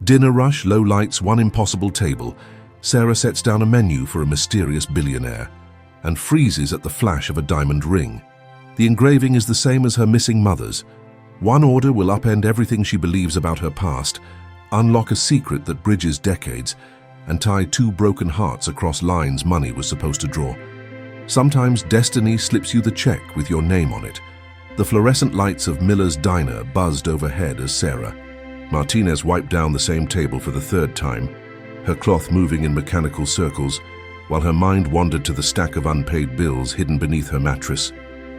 Dinner rush, low lights, one impossible table. Sarah sets down a menu for a mysterious billionaire and freezes at the flash of a diamond ring. The engraving is the same as her missing mother's. One order will upend everything she believes about her past, unlock a secret that bridges decades, and tie two broken hearts across lines money was supposed to draw. Sometimes destiny slips you the check with your name on it. The fluorescent lights of Miller's diner buzzed overhead as Sarah. Martinez wiped down the same table for the third time, her cloth moving in mechanical circles, while her mind wandered to the stack of unpaid bills hidden beneath her mattress.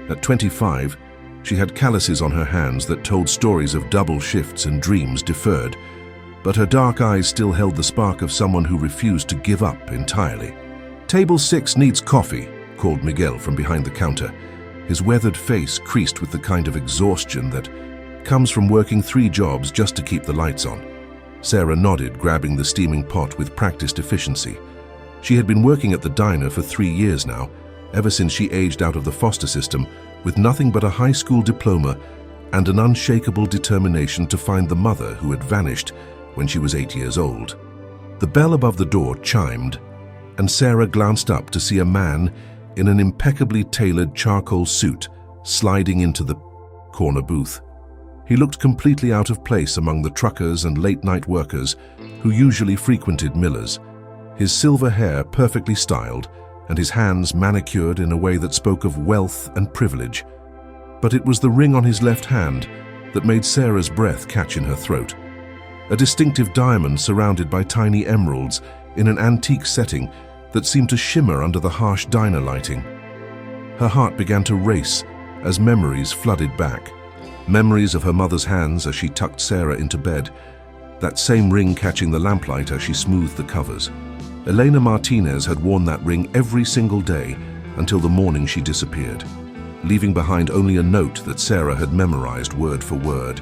At 25, she had calluses on her hands that told stories of double shifts and dreams deferred, but her dark eyes still held the spark of someone who refused to give up entirely. "Table 6 needs coffee," called Miguel from behind the counter, his weathered face creased with the kind of exhaustion that comes from working 3 jobs just to keep the lights on. Sarah nodded, grabbing the steaming pot with practiced efficiency. She had been working at the diner for 3 years now, ever since she aged out of the foster system with nothing but a high school diploma and an unshakable determination to find the mother who had vanished when she was 8 years old. The bell above the door chimed, and Sarah glanced up to see a man in an impeccably tailored charcoal suit sliding into the corner booth. He looked completely out of place among the truckers and late-night workers who usually frequented Miller's, his silver hair perfectly styled and his hands manicured in a way that spoke of wealth and privilege. But it was the ring on his left hand that made Sarah's breath catch in her throat. A distinctive diamond surrounded by tiny emeralds in an antique setting that seemed to shimmer under the harsh diner lighting. Her heart began to race as memories flooded back. Memories of her mother's hands as she tucked Sarah into bed, that same ring catching the lamplight as she smoothed the covers. Elena Martinez had worn that ring every single day until the morning she disappeared, leaving behind only a note that Sarah had memorized word for word.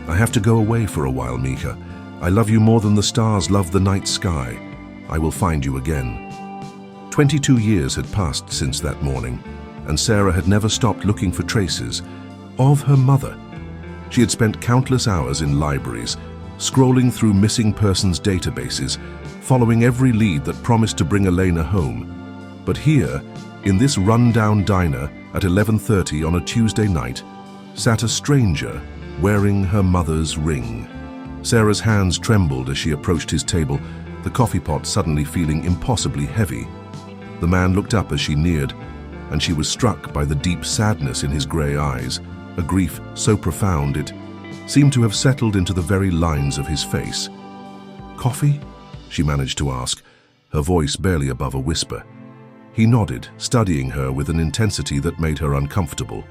"I have to go away for a while, Mika. I love you more than the stars love the night sky. I will find you again." 22 years had passed since that morning, and Sarah had never stopped looking for traces of her mother. She had spent countless hours in libraries, scrolling through missing persons databases, following every lead that promised to bring Elena home. But here, in this run-down diner at 11:30 on a Tuesday night, sat a stranger wearing her mother's ring. Sarah's hands trembled as she approached his table, the coffee pot suddenly feeling impossibly heavy. The man looked up as she neared, and she was struck by the deep sadness in his grey eyes, a grief so profound it seemed to have settled into the very lines of his face. "Coffee?" she managed to ask, her voice barely above a whisper. He nodded, studying her with an intensity that made her uncomfortable.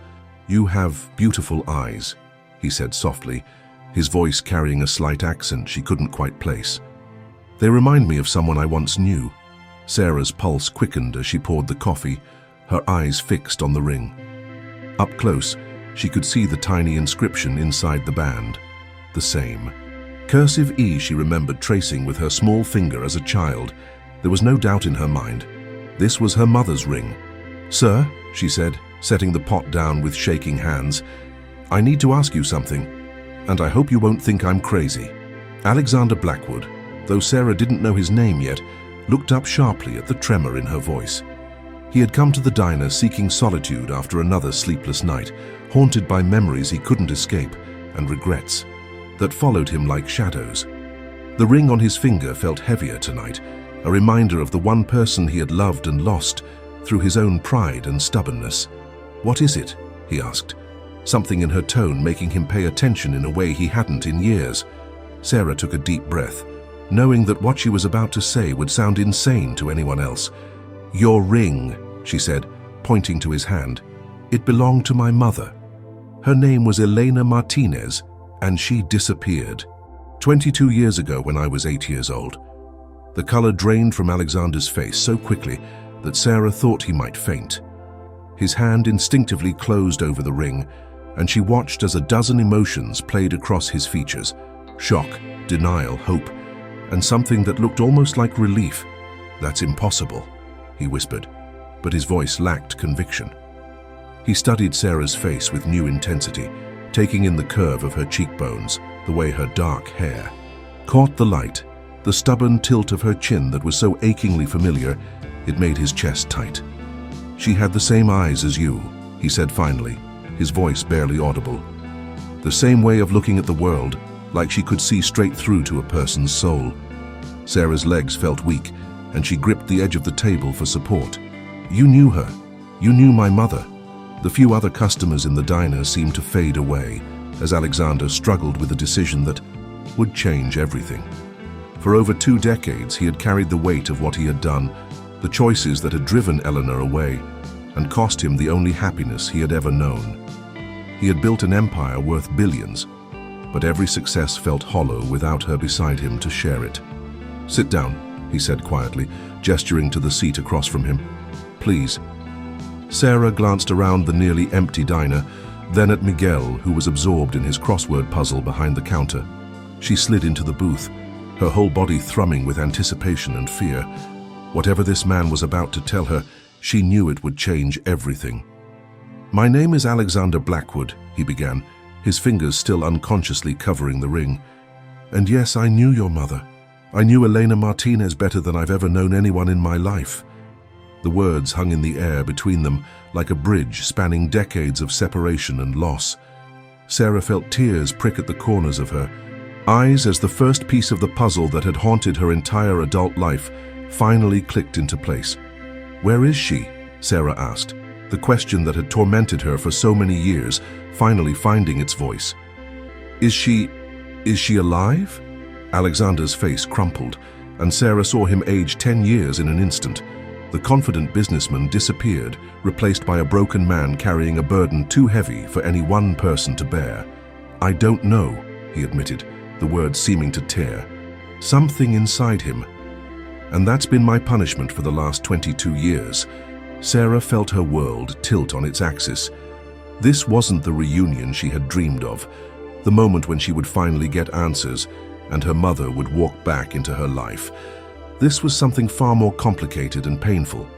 "You have beautiful eyes," he said softly, his voice carrying a slight accent she couldn't quite place. "They remind me of someone I once knew." Sarah's pulse quickened as she poured the coffee, her eyes fixed on the ring. Up close, she could see the tiny inscription inside the band. The same. Cursive E she remembered tracing with her small finger as a child. There was no doubt in her mind. This was her mother's ring. "Sir," she said, setting the pot down with shaking hands, "I need to ask you something, and I hope you won't think I'm crazy." Alexander Blackwood, though Sarah didn't know his name yet, looked up sharply at the tremor in her voice. He had come to the diner seeking solitude after another sleepless night, haunted by memories he couldn't escape and regrets that followed him like shadows. The ring on his finger felt heavier tonight, a reminder of the one person he had loved and lost through his own pride and stubbornness. "What is it?" he asked, something in her tone making him pay attention in a way he hadn't in years. Sarah took a deep breath, knowing that what she was about to say would sound insane to anyone else. "Your ring," she said, pointing to his hand. "It belonged to my mother. Her name was Elena Martinez, and she disappeared 22 years ago when I was 8 years old." The color drained from Alexander's face so quickly that Sarah thought he might faint. His hand instinctively closed over the ring, and she watched as a dozen emotions played across his features: shock, denial, hope, and something that looked almost like relief. "That's impossible," he whispered, but his voice lacked conviction. He studied Sarah's face with new intensity, taking in the curve of her cheekbones, the way her dark hair caught the light, the stubborn tilt of her chin that was so achingly familiar, it made his chest tight. "She had the same eyes as you," he said finally, his voice barely audible. "The same way of looking at the world, like she could see straight through to a person's soul." Sarah's legs felt weak, and she gripped the edge of the table for support. "You knew her. You knew my mother." The few other customers in the diner seemed to fade away as Alexander struggled with a decision that would change everything. For over 2 decades, he had carried the weight of what he had done, the choices that had driven Eleanor away, and cost him the only happiness he had ever known. He had built an empire worth billions, but every success felt hollow without her beside him to share it. "Sit down," he said quietly, gesturing to the seat across from him. "Please." Sarah glanced around the nearly empty diner, then at Miguel, who was absorbed in his crossword puzzle behind the counter. She slid into the booth, her whole body thrumming with anticipation and fear. Whatever this man was about to tell her, she knew it would change everything. "My name is Alexander Blackwood," he began, his fingers still unconsciously covering the ring. "And yes, I knew your mother. I knew Elena Martinez better than I've ever known anyone in my life." The words hung in the air between them like a bridge spanning decades of separation and loss. Sarah felt tears prick at the corners of her eyes as the first piece of the puzzle that had haunted her entire adult life finally clicked into place. "Where is she?" Sarah asked, the question that had tormented her for so many years finally finding its voice. Is she alive?" Alexander's face crumpled, and Sarah saw him age 10 years in an instant. The confident businessman disappeared, replaced by a broken man carrying a burden too heavy for any one person to bear. "I don't know," he admitted, the words seeming to tear. "Something inside him. And that's been my punishment for the last 22 years. Sarah felt her world tilt on its axis. This wasn't the reunion she had dreamed of, the moment when she would finally get answers and her mother would walk back into her life. This was something far more complicated and painful.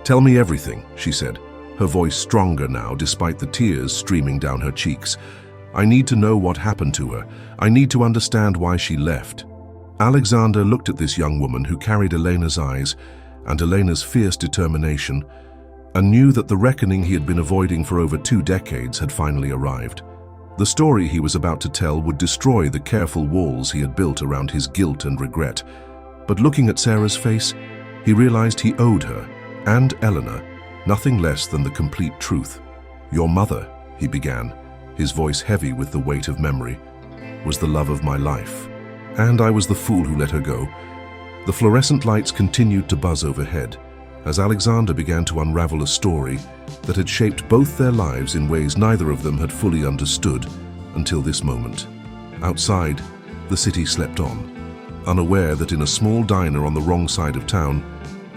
"Tell me everything," she said, her voice stronger now despite the tears streaming down her cheeks. "I need to know what happened to her. I need to understand why she left." Alexander looked at this young woman who carried Elena's eyes and Elena's fierce determination, and knew that the reckoning he had been avoiding for over 2 decades had finally arrived. The story he was about to tell would destroy the careful walls he had built around his guilt and regret. But looking at Sarah's face, he realized he owed her, and Eleanor, nothing less than the complete truth. "Your mother," he began, his voice heavy with the weight of memory, "was the love of my life. And I was the fool who let her go." The fluorescent lights continued to buzz overhead, as Alexander began to unravel a story that had shaped both their lives in ways neither of them had fully understood until this moment. Outside, the city slept on, unaware that in a small diner on the wrong side of town,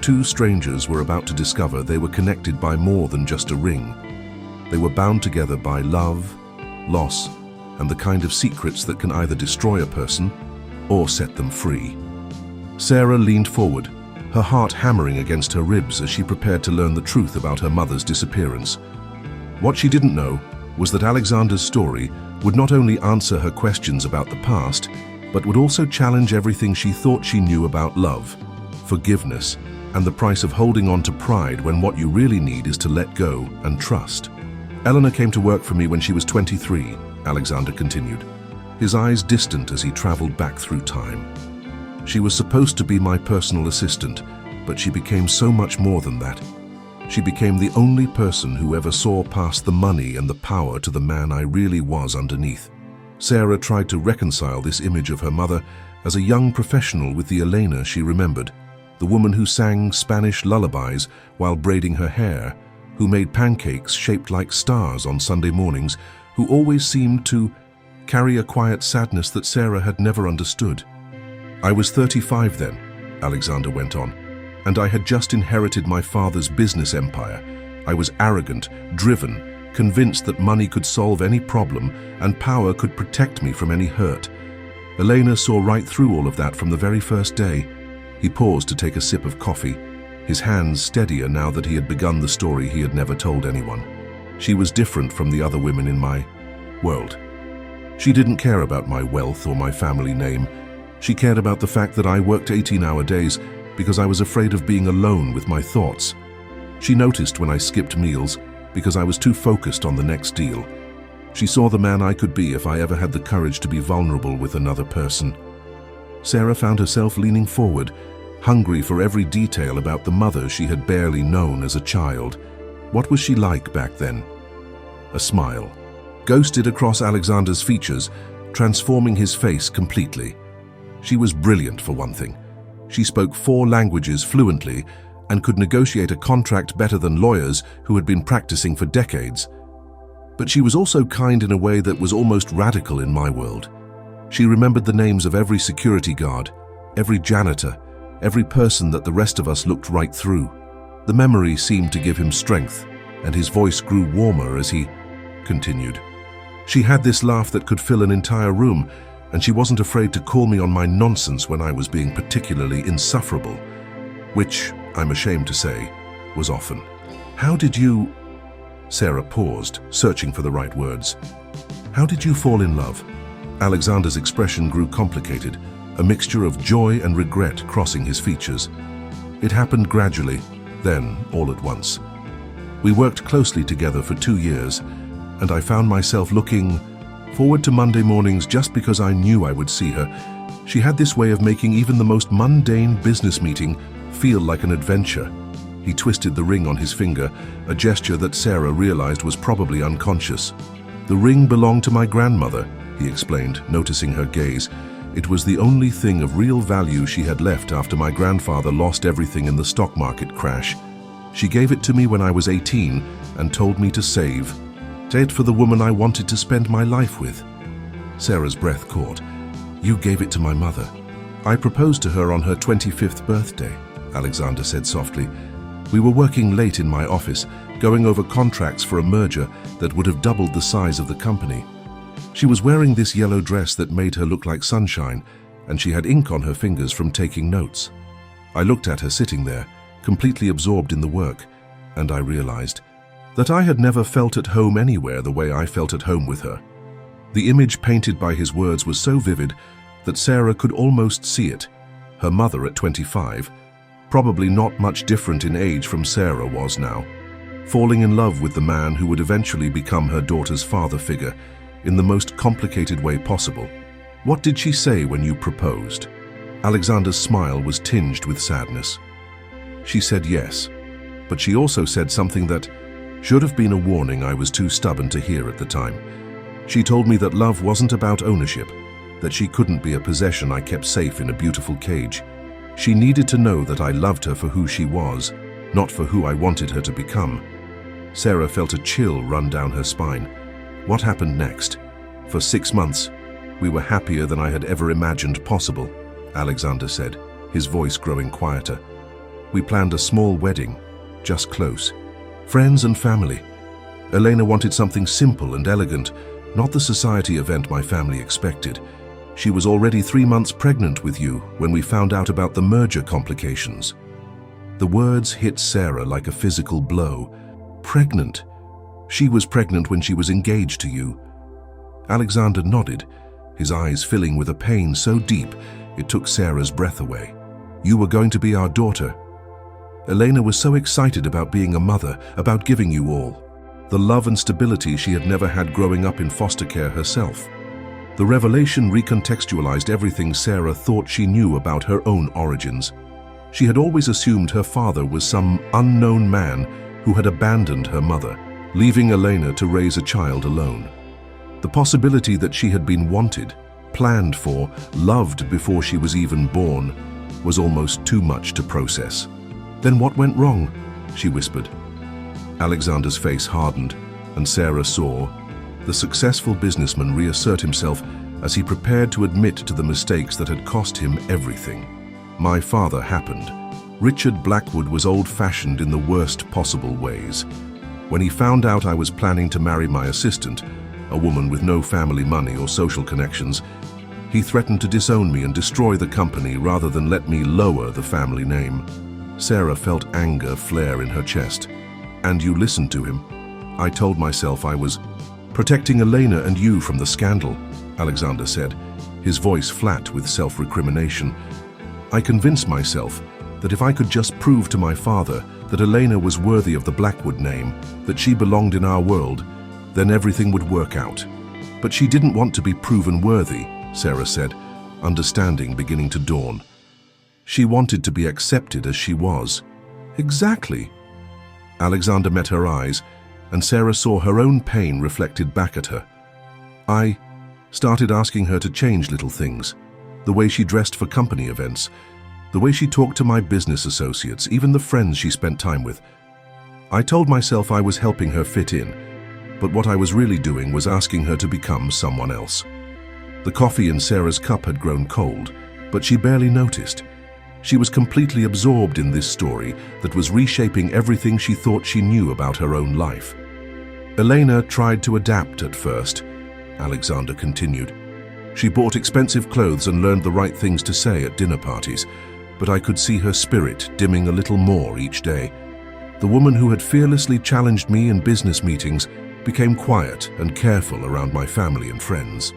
2 strangers were about to discover they were connected by more than just a ring. They were bound together by love, loss, and the kind of secrets that can either destroy a person or set them free. Sarah leaned forward, her heart hammering against her ribs as she prepared to learn the truth about her mother's disappearance. What she didn't know was that Alexander's story would not only answer her questions about the past, but would also challenge everything she thought she knew about love, forgiveness, and the price of holding on to pride when what you really need is to let go and trust. "Eleanor came to work for me when she was 23, Alexander continued, his eyes distant as he traveled back through time. "She was supposed to be my personal assistant, but she became so much more than that. She became the only person who ever saw past the money and the power to the man I really was underneath." Sarah tried to reconcile this image of her mother as a young professional with the Elena she remembered, the woman who sang Spanish lullabies while braiding her hair, who made pancakes shaped like stars on Sunday mornings, who always seemed to carry a quiet sadness that Sarah had never understood. "I was 35 then," Alexander went on, "and I had just inherited my father's business empire. I was arrogant, driven, convinced that money could solve any problem and power could protect me from any hurt. Elena saw right through all of that from the very first day." He paused to take a sip of coffee, his hands steadier now that he had begun the story he had never told anyone. "She was different from the other women in my world. She didn't care about my wealth or my family name. She cared about the fact that I worked 18-hour days because I was afraid of being alone with my thoughts. She noticed when I skipped meals because I was too focused on the next deal. She saw the man I could be if I ever had the courage to be vulnerable with another person. Sarah found herself leaning forward, hungry for every detail about the mother she had barely known as a child. What was she like back then? A smile ghosted across Alexander's features, transforming his face completely. She was brilliant, for one thing. She spoke 4 languages fluently and could negotiate a contract better than lawyers who had been practicing for decades. But she was also kind in a way that was almost radical in my world. She remembered the names of every security guard, every janitor, every person that the rest of us looked right through. The memory seemed to give him strength, and his voice grew warmer as he continued. She had this laugh that could fill an entire room, and she wasn't afraid to call me on my nonsense when I was being particularly insufferable, which, I'm ashamed to say, was often. How did you... Sarah paused, searching for the right words. How did you fall in love? Alexander's expression grew complicated, a mixture of joy and regret crossing his features. It happened gradually, then all at once. We worked closely together for 2 years, and I found myself looking forward to Monday mornings just because I knew I would see her. She had this way of making even the most mundane business meeting feel like an adventure. He twisted the ring on his finger, a gesture that Sarah realized was probably unconscious. The ring belonged to my grandmother, he explained, noticing her gaze. It was the only thing of real value she had left after my grandfather lost everything in the stock market crash. She gave it to me when I was 18 and told me to save it for the woman I wanted to spend my life with. Sarah's breath caught. You gave it to my mother. I proposed to her on her 25th birthday, Alexander said softly. We were working late in my office, going over contracts for a merger that would have doubled the size of the company. She was wearing this yellow dress that made her look like sunshine, and she had ink on her fingers from taking notes. I looked at her sitting there, completely absorbed in the work, and I realized that I had never felt at home anywhere the way I felt at home with her. The image painted by his words was so vivid that Sarah could almost see it. Her mother at 25, probably not much different in age from Sarah was now, falling in love with the man who would eventually become her daughter's father figure in the most complicated way possible. What did she say when you proposed? Alexander's smile was tinged with sadness. She said yes, but she also said something that should have been a warning I was too stubborn to hear at the time. She told me that love wasn't about ownership, that she couldn't be a possession I kept safe in a beautiful cage. She needed to know that I loved her for who she was, not for who I wanted her to become. Sarah felt a chill run down her spine. What happened next? For 6 months, we were happier than I had ever imagined possible, Alexander said, his voice growing quieter. We planned a small wedding, just close. Friends and family. Elena wanted something simple and elegant, not the society event my family expected. She was already 3 months pregnant with you when we found out about the merger complications. The words hit Sarah like a physical blow. Pregnant. She was pregnant when she was engaged to you. Alexander nodded, his eyes filling with a pain so deep it took Sarah's breath away. You were going to be our daughter. Elena was so excited about being a mother, about giving you all. The love and stability she had never had growing up in foster care herself. The revelation recontextualized everything Sarah thought she knew about her own origins. She had always assumed her father was some unknown man who had abandoned her mother, leaving Elena to raise a child alone. The possibility that she had been wanted, planned for, loved before she was even born, was almost too much to process. Then what went wrong? She whispered. Alexander's face hardened, and Sarah saw the successful businessman reassert himself as he prepared to admit to the mistakes that had cost him everything. My father happened. Richard Blackwood was old-fashioned in the worst possible ways. When he found out I was planning to marry my assistant, a woman with no family money or social connections, he threatened to disown me and destroy the company rather than let me lower the family name. Sarah felt anger flare in her chest. And you listened to him. I told myself I was protecting Elena and you from the scandal, Alexander said, his voice flat with self-recrimination. I convinced myself that if I could just prove to my father that Elena was worthy of the Blackwood name, that she belonged in our world, then everything would work out. But she didn't want to be proven worthy, Sarah said, understanding beginning to dawn. She wanted to be accepted as she was. Exactly. Alexander met her eyes, and Sarah saw her own pain reflected back at her. I started asking her to change little things, the way she dressed for company events, the way she talked to my business associates, even the friends she spent time with. I told myself I was helping her fit in, but what I was really doing was asking her to become someone else. The coffee in Sarah's cup had grown cold, but she barely noticed. She was completely absorbed in this story that was reshaping everything she thought she knew about her own life. Elena tried to adapt at first, Alexander continued. She bought expensive clothes and learned the right things to say at dinner parties, but I could see her spirit dimming a little more each day. The woman who had fearlessly challenged me in business meetings became quiet and careful around my family and friends.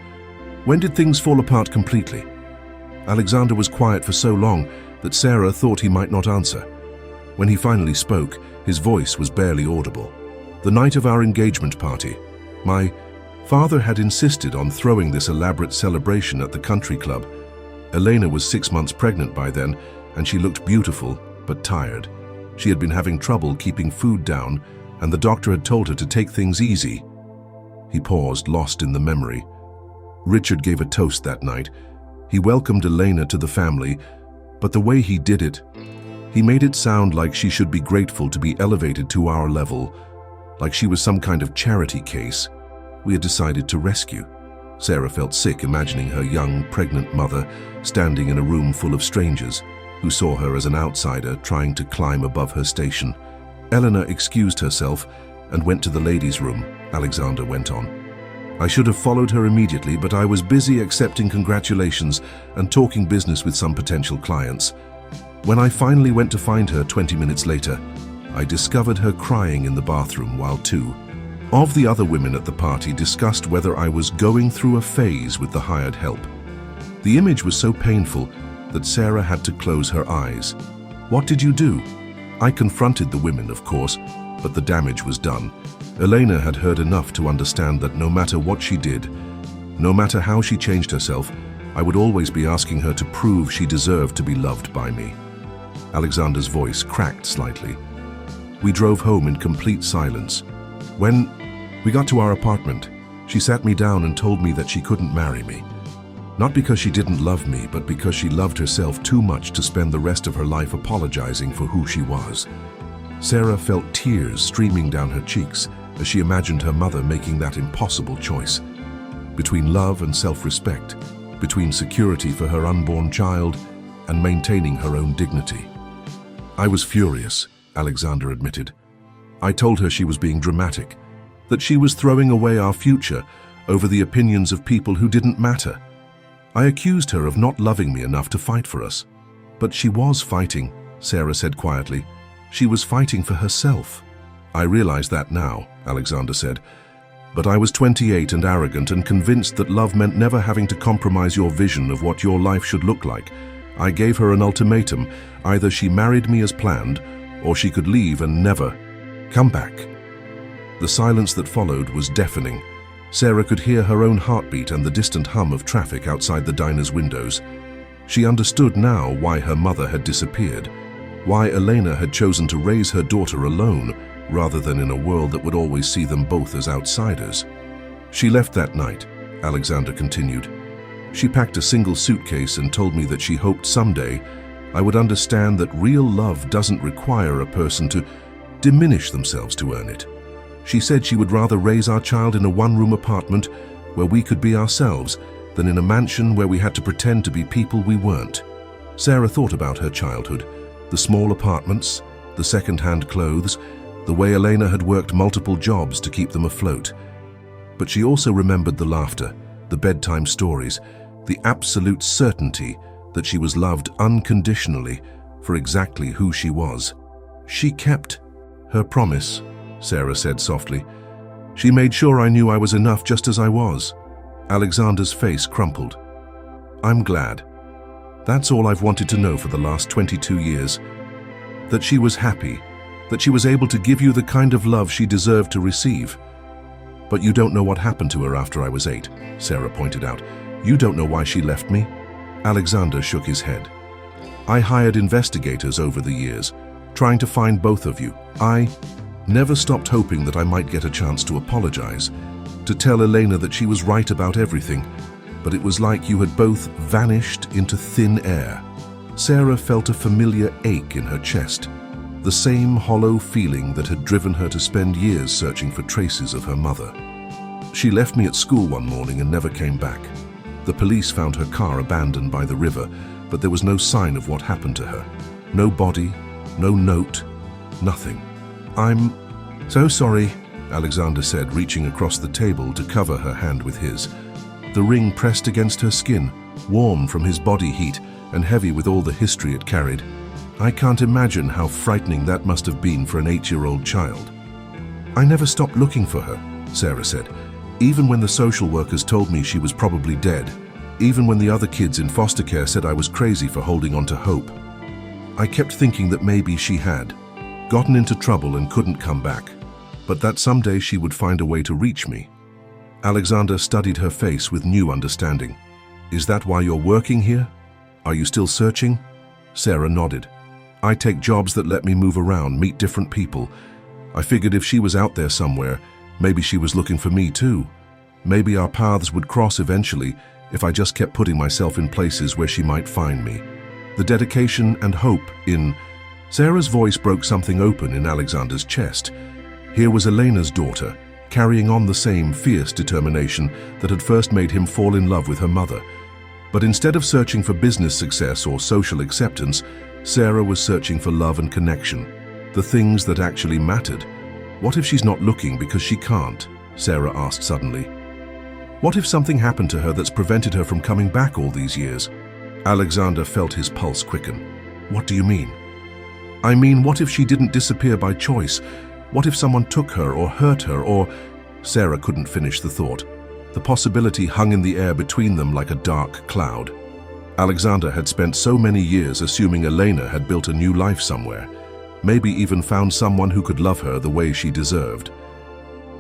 When did things fall apart completely? Alexander was quiet for so long that Sarah thought he might not answer. When he finally spoke, his voice was barely audible. The night of our engagement party, my father had insisted on throwing this elaborate celebration at the country club. Elena was 6 months pregnant by then, and she looked beautiful but tired. She had been having trouble keeping food down, and the doctor had told her to take things easy. He paused, lost in the memory. Richard gave a toast that night. He welcomed Elena to the family, but the way he did it, he made it sound like she should be grateful to be elevated to our level, like she was some kind of charity case we had decided to rescue. Sarah felt sick imagining her young, pregnant mother standing in a room full of strangers who saw her as an outsider trying to climb above her station. Eleanor excused herself and went to the ladies' room, Alexander went on. I should have followed her immediately, but I was busy accepting congratulations and talking business with some potential clients. When I finally went to find her 20 minutes later, I discovered her crying in the bathroom while two of the other women at the party discussed whether I was going through a phase with the hired help. The image was so painful that Sarah had to close her eyes. What did you do? I confronted the women, of course, but the damage was done. Elena had heard enough to understand that no matter what she did, no matter how she changed herself, I would always be asking her to prove she deserved to be loved by me. Alexander's voice cracked slightly. We drove home in complete silence. When we got to our apartment, she sat me down and told me that she couldn't marry me. Not because she didn't love me, but because she loved herself too much to spend the rest of her life apologizing for who she was. Sarah felt tears streaming down her cheeks as she imagined her mother making that impossible choice. Between love and self-respect, between security for her unborn child and maintaining her own dignity. I was furious, Alexander admitted. I told her she was being dramatic, that she was throwing away our future over the opinions of people who didn't matter. I accused her of not loving me enough to fight for us. But she was fighting, Sarah said quietly. She was fighting for herself. I realize that now, Alexander said. But I was 28 and arrogant and convinced that love meant never having to compromise your vision of what your life should look like. I gave her an ultimatum. Either she married me as planned, or she could leave and never come back. The silence that followed was deafening. Sarah could hear her own heartbeat and the distant hum of traffic outside the diner's windows. She understood now why her mother had disappeared, why Elena had chosen to raise her daughter alone rather than in a world that would always see them both as outsiders. She left that night, Alexander continued. She packed a single suitcase and told me that she hoped someday I would understand that real love doesn't require a person to diminish themselves to earn it. She said she would rather raise our child in a one-room apartment where we could be ourselves than in a mansion where we had to pretend to be people we weren't. Sarah thought about her childhood, the small apartments, the second-hand clothes, the way Elena had worked multiple jobs to keep them afloat. But she also remembered the laughter, the bedtime stories, the absolute certainty that she was loved unconditionally for exactly who she was. She kept her promise, Sarah said softly. She made sure I knew I was enough just as I was. Alexander's face crumpled. I'm glad. That's all I've wanted to know for the last 22 years. That she was happy, that she was able to give you the kind of love she deserved to receive. But you don't know what happened to her after I was 8, Sarah pointed out. You don't know why she left me? Alexander shook his head. I hired investigators over the years, trying to find both of you. I never stopped hoping that I might get a chance to apologize, to tell Elena that she was right about everything, but it was like you had both vanished into thin air. Sarah felt a familiar ache in her chest, the same hollow feeling that had driven her to spend years searching for traces of her mother. She left me at school one morning and never came back. The police found her car abandoned by the river, but there was no sign of what happened to her. No body, no note, nothing. I'm so sorry, Alexander said, reaching across the table to cover her hand with his. The ring pressed against her skin, warm from his body heat and heavy with all the history it carried. I can't imagine how frightening that must have been for an 8-year-old child. I never stopped looking for her, Sarah said, even when the social workers told me she was probably dead, even when the other kids in foster care said I was crazy for holding on to hope. I kept thinking that maybe she had gotten into trouble and couldn't come back, but that someday she would find a way to reach me. Alexander studied her face with new understanding. Is that why you're working here? Are you still searching? Sarah nodded. I take jobs that let me move around, meet different people. I figured if she was out there somewhere, maybe she was looking for me too. Maybe our paths would cross eventually if I just kept putting myself in places where she might find me. The dedication and hope in... Sarah's voice broke something open in Alexander's chest. Here was Elena's daughter, carrying on the same fierce determination that had first made him fall in love with her mother. But instead of searching for business success or social acceptance, Sarah was searching for love and connection, the things that actually mattered. What if she's not looking because she can't? Sarah asked suddenly. What if something happened to her that's prevented her from coming back all these years? Alexander felt his pulse quicken. What do you mean? I mean, what if she didn't disappear by choice? What if someone took her or hurt her or... Sarah couldn't finish the thought. The possibility hung in the air between them like a dark cloud. Alexander had spent so many years assuming Elena had built a new life somewhere, maybe even found someone who could love her the way she deserved.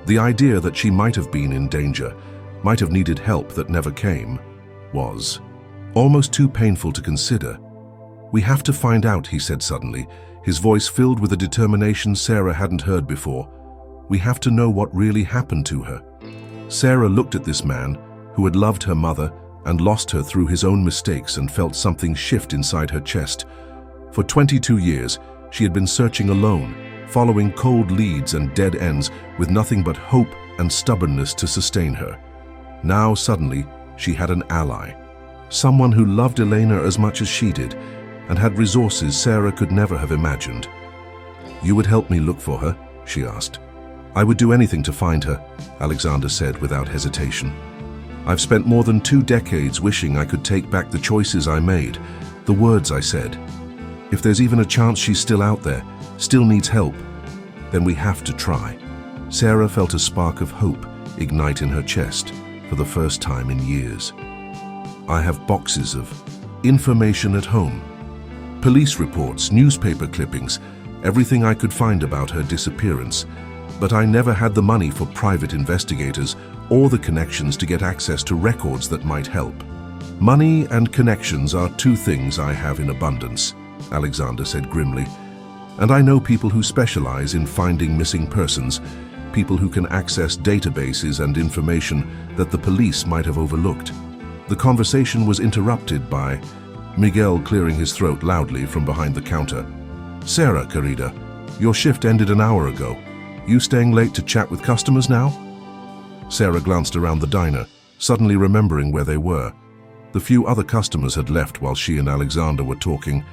The idea that she might have been in danger, might have needed help that never came, was almost too painful to consider. We have to find out, he said suddenly, his voice filled with a determination Sarah hadn't heard before. We have to know what really happened to her. Sarah looked at this man who had loved her mother and lost her through his own mistakes and felt something shift inside her chest. For 22 years, she had been searching alone, following cold leads and dead ends with nothing but hope and stubbornness to sustain her. Now, suddenly, she had an ally. Someone who loved Elena as much as she did and had resources Sarah could never have imagined. You would help me look for her? She asked. I would do anything to find her, Alexander said without hesitation. I've spent more than 2 decades wishing I could take back the choices I made, the words I said. If there's even a chance she's still out there, still needs help, then we have to try. Sarah felt a spark of hope ignite in her chest for the first time in years. I have boxes of information at home. Police reports, newspaper clippings, everything I could find about her disappearance. But I never had the money for private investigators or the connections to get access to records that might help. Money and connections are 2 things I have in abundance, Alexander said grimly. And I know people who specialize in finding missing persons, people who can access databases and information that the police might have overlooked. The conversation was interrupted by Miguel clearing his throat loudly from behind the counter. Sarah, querida, your shift ended an hour ago. You staying late to chat with customers now? Sarah glanced around the diner, suddenly remembering where they were. The few other customers had left while she and Alexander were talking,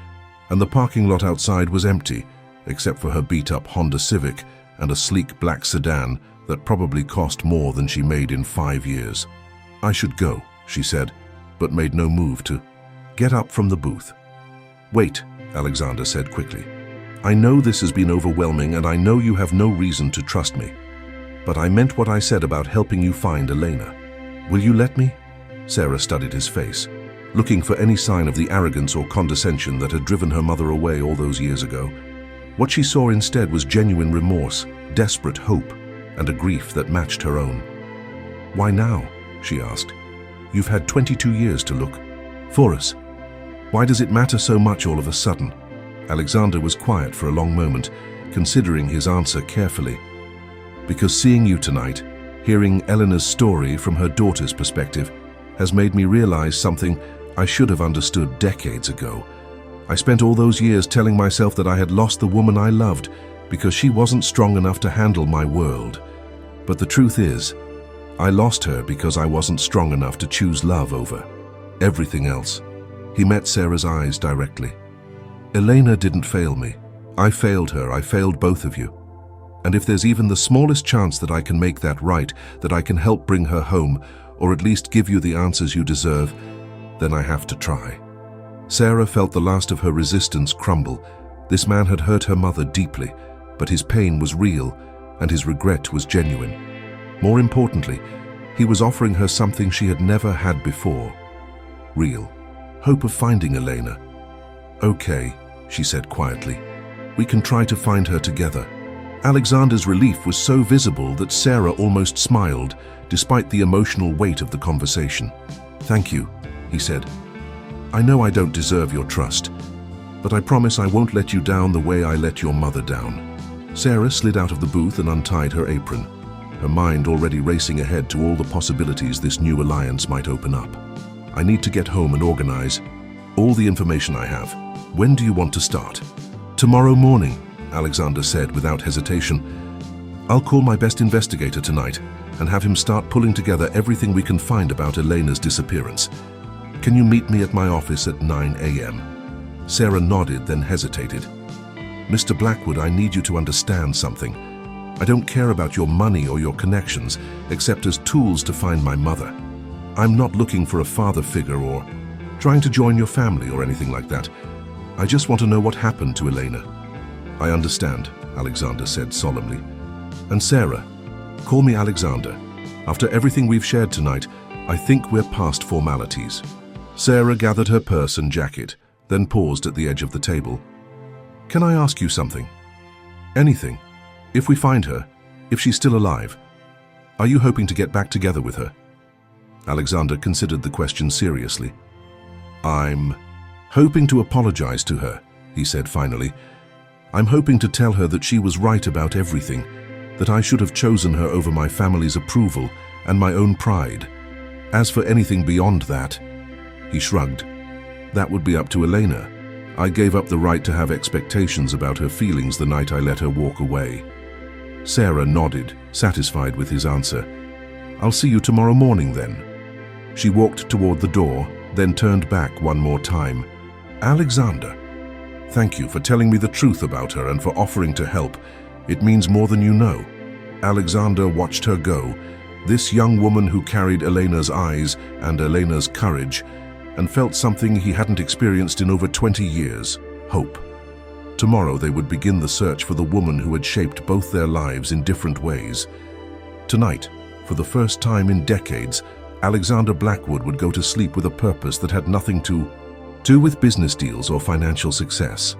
and the parking lot outside was empty, except for her beat-up Honda Civic and a sleek black sedan that probably cost more than she made in 5 years. I should go, she said, but made no move to get up from the booth. Wait, Alexander said quickly. I know this has been overwhelming and I know you have no reason to trust me, but I meant what I said about helping you find Elena. Will you let me? Sarah studied his face. looking for any sign of the arrogance or condescension that had driven her mother away all those years ago. What she saw instead was genuine remorse, desperate hope, and a grief that matched her own. "Why now?" she asked. "You've had 22 years to look for us. Why does it matter so much all of a sudden?" Alexander was quiet for a long moment, considering his answer carefully. "Because seeing you tonight, hearing Eleanor's story from her daughter's perspective, has made me realize something I should have understood decades ago. I spent all those years telling myself that I had lost the woman I loved because she wasn't strong enough to handle my world. But the truth is, I lost her because I wasn't strong enough to choose love over everything else." He met Sarah's eyes directly. "Elena didn't fail me. I failed her. I failed both of you. And if there's even the smallest chance that I can make that right, that I can help bring her home, or at least give you the answers you deserve, then I have to try." Sarah felt the last of her resistance crumble. This man had hurt her mother deeply, but his pain was real, and his regret was genuine. More importantly, he was offering her something she had never had before. Real hope of finding Elena. "Okay," she said quietly. "We can try to find her together." Alexander's relief was so visible that Sarah almost smiled, despite the emotional weight of the conversation. "Thank you," he said. "I know I don't deserve your trust, but I promise I won't let you down the way I let your mother down." Sarah slid out of the booth and untied her apron, her mind already racing ahead to all the possibilities this new alliance might open up. "I need to get home and organize all the information I have. When do you want to start?" "Tomorrow morning," Alexander said without hesitation. "I'll call my best investigator tonight and have him start pulling together everything we can find about Elena's disappearance. Can you meet me at my office at 9 a.m.? Sarah nodded, then hesitated. "Mr. Blackwood, I need you to understand something. I don't care about your money or your connections, except as tools to find my mother. I'm not looking for a father figure or trying to join your family or anything like that. I just want to know what happened to Elena." "I understand," Alexander said solemnly. "And Sarah, call me Alexander. After everything we've shared tonight, I think we're past formalities." Sarah gathered her purse and jacket, then paused at the edge of the table. "Can I ask you something? Anything. If we find her, if she's still alive, are you hoping to get back together with her?" Alexander considered the question seriously. "I'm hoping to apologize to her," he said finally. "I'm hoping to tell her that she was right about everything, that I should have chosen her over my family's approval and my own pride. As for anything beyond that," he shrugged, "that would be up to Elena. I gave up the right to have expectations about her feelings the night I let her walk away." Sarah nodded, satisfied with his answer. "I'll see you tomorrow morning then." She walked toward the door, then turned back one more time. "Alexander, thank you for telling me the truth about her and for offering to help. It means more than you know." Alexander watched her go, this young woman who carried Elena's eyes and Elena's courage, and felt something he hadn't experienced in over 20 years, hope. Tomorrow they would begin the search for the woman who had shaped both their lives in different ways. Tonight, for the first time in decades, Alexander Blackwood would go to sleep with a purpose that had nothing to do with business deals or financial success.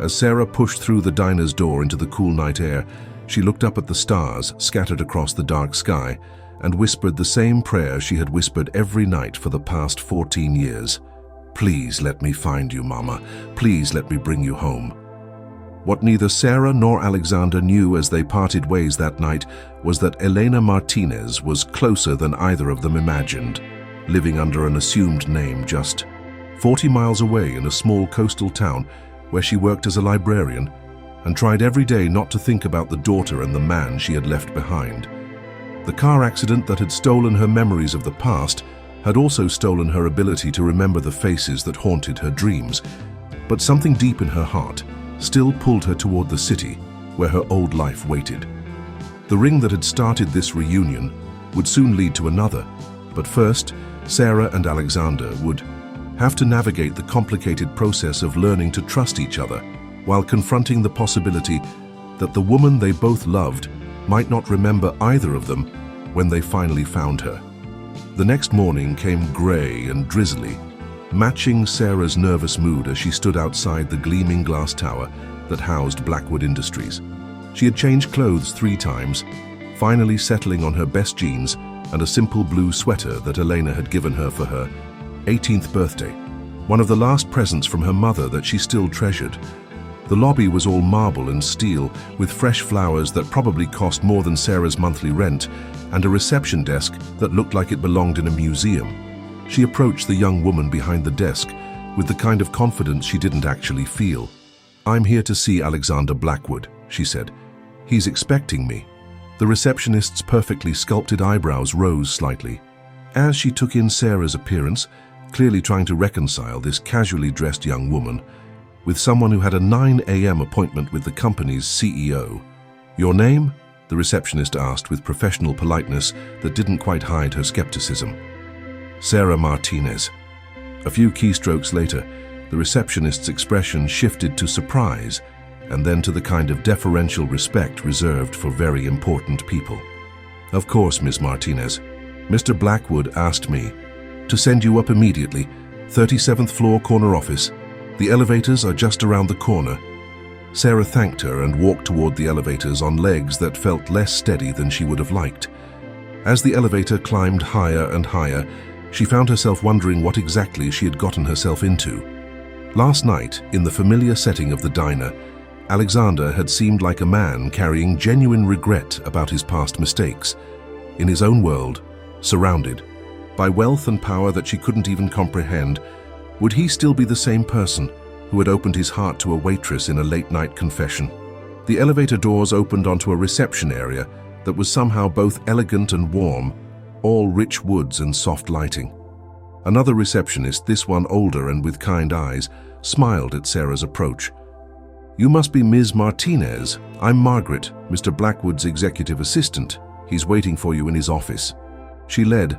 As Sarah pushed through the diner's door into the cool night air, she looked up at the stars scattered across the dark sky and whispered the same prayer she had whispered every night for the past 14 years. "Please let me find you, Mama. Please let me bring you home." What neither Sarah nor Alexander knew as they parted ways that night was that Elena Martinez was closer than either of them imagined, living under an assumed name just 40 miles away in a small coastal town where she worked as a librarian and tried every day not to think about the daughter and the man she had left behind. The car accident that had stolen her memories of the past had also stolen her ability to remember the faces that haunted her dreams, but something deep in her heart still pulled her toward the city where her old life waited. The ring that had started this reunion would soon lead to another, but first, Sarah and Alexander would have to navigate the complicated process of learning to trust each other while confronting the possibility that the woman they both loved might not remember either of them when they finally found her. The next morning came gray and drizzly, matching Sarah's nervous mood as she stood outside the gleaming glass tower that housed Blackwood Industries. She had changed clothes 3 times, finally settling on her best jeans and a simple blue sweater that Elena had given her for her 18th birthday, one of the last presents from her mother that she still treasured. The lobby was all marble and steel, with fresh flowers that probably cost more than Sarah's monthly rent, and a reception desk that looked like it belonged in a museum. She approached the young woman behind the desk with the kind of confidence she didn't actually feel. "I'm here to see Alexander Blackwood," she said. "He's expecting me." The receptionist's perfectly sculpted eyebrows rose slightly. As she took in Sarah's appearance, clearly trying to reconcile this casually dressed young woman with someone who had a 9 a.m. appointment with the company's CEO. "Your name?" the receptionist asked with professional politeness that didn't quite hide her skepticism. "Sarah Martinez." A few keystrokes later, the receptionist's expression shifted to surprise and then to the kind of deferential respect reserved for very important people. "Of course, Miss Martinez. Mr. Blackwood asked me to send you up immediately, 37th floor corner office. The elevators are just around the corner." Sarah thanked her and walked toward the elevators on legs that felt less steady than she would have liked. As the elevator climbed higher and higher, she found herself wondering what exactly she had gotten herself into. Last night, in the familiar setting of the diner, Alexander had seemed like a man carrying genuine regret about his past mistakes. In his own world, surrounded by wealth and power that she couldn't even comprehend, would he still be the same person who had opened his heart to a waitress in a late-night confession? The elevator doors opened onto a reception area that was somehow both elegant and warm, all rich woods and soft lighting. Another receptionist, this one older and with kind eyes, smiled at Sarah's approach. "You must be Ms. Martinez. I'm Margaret, Mr. Blackwood's executive assistant. He's waiting for you in his office." She led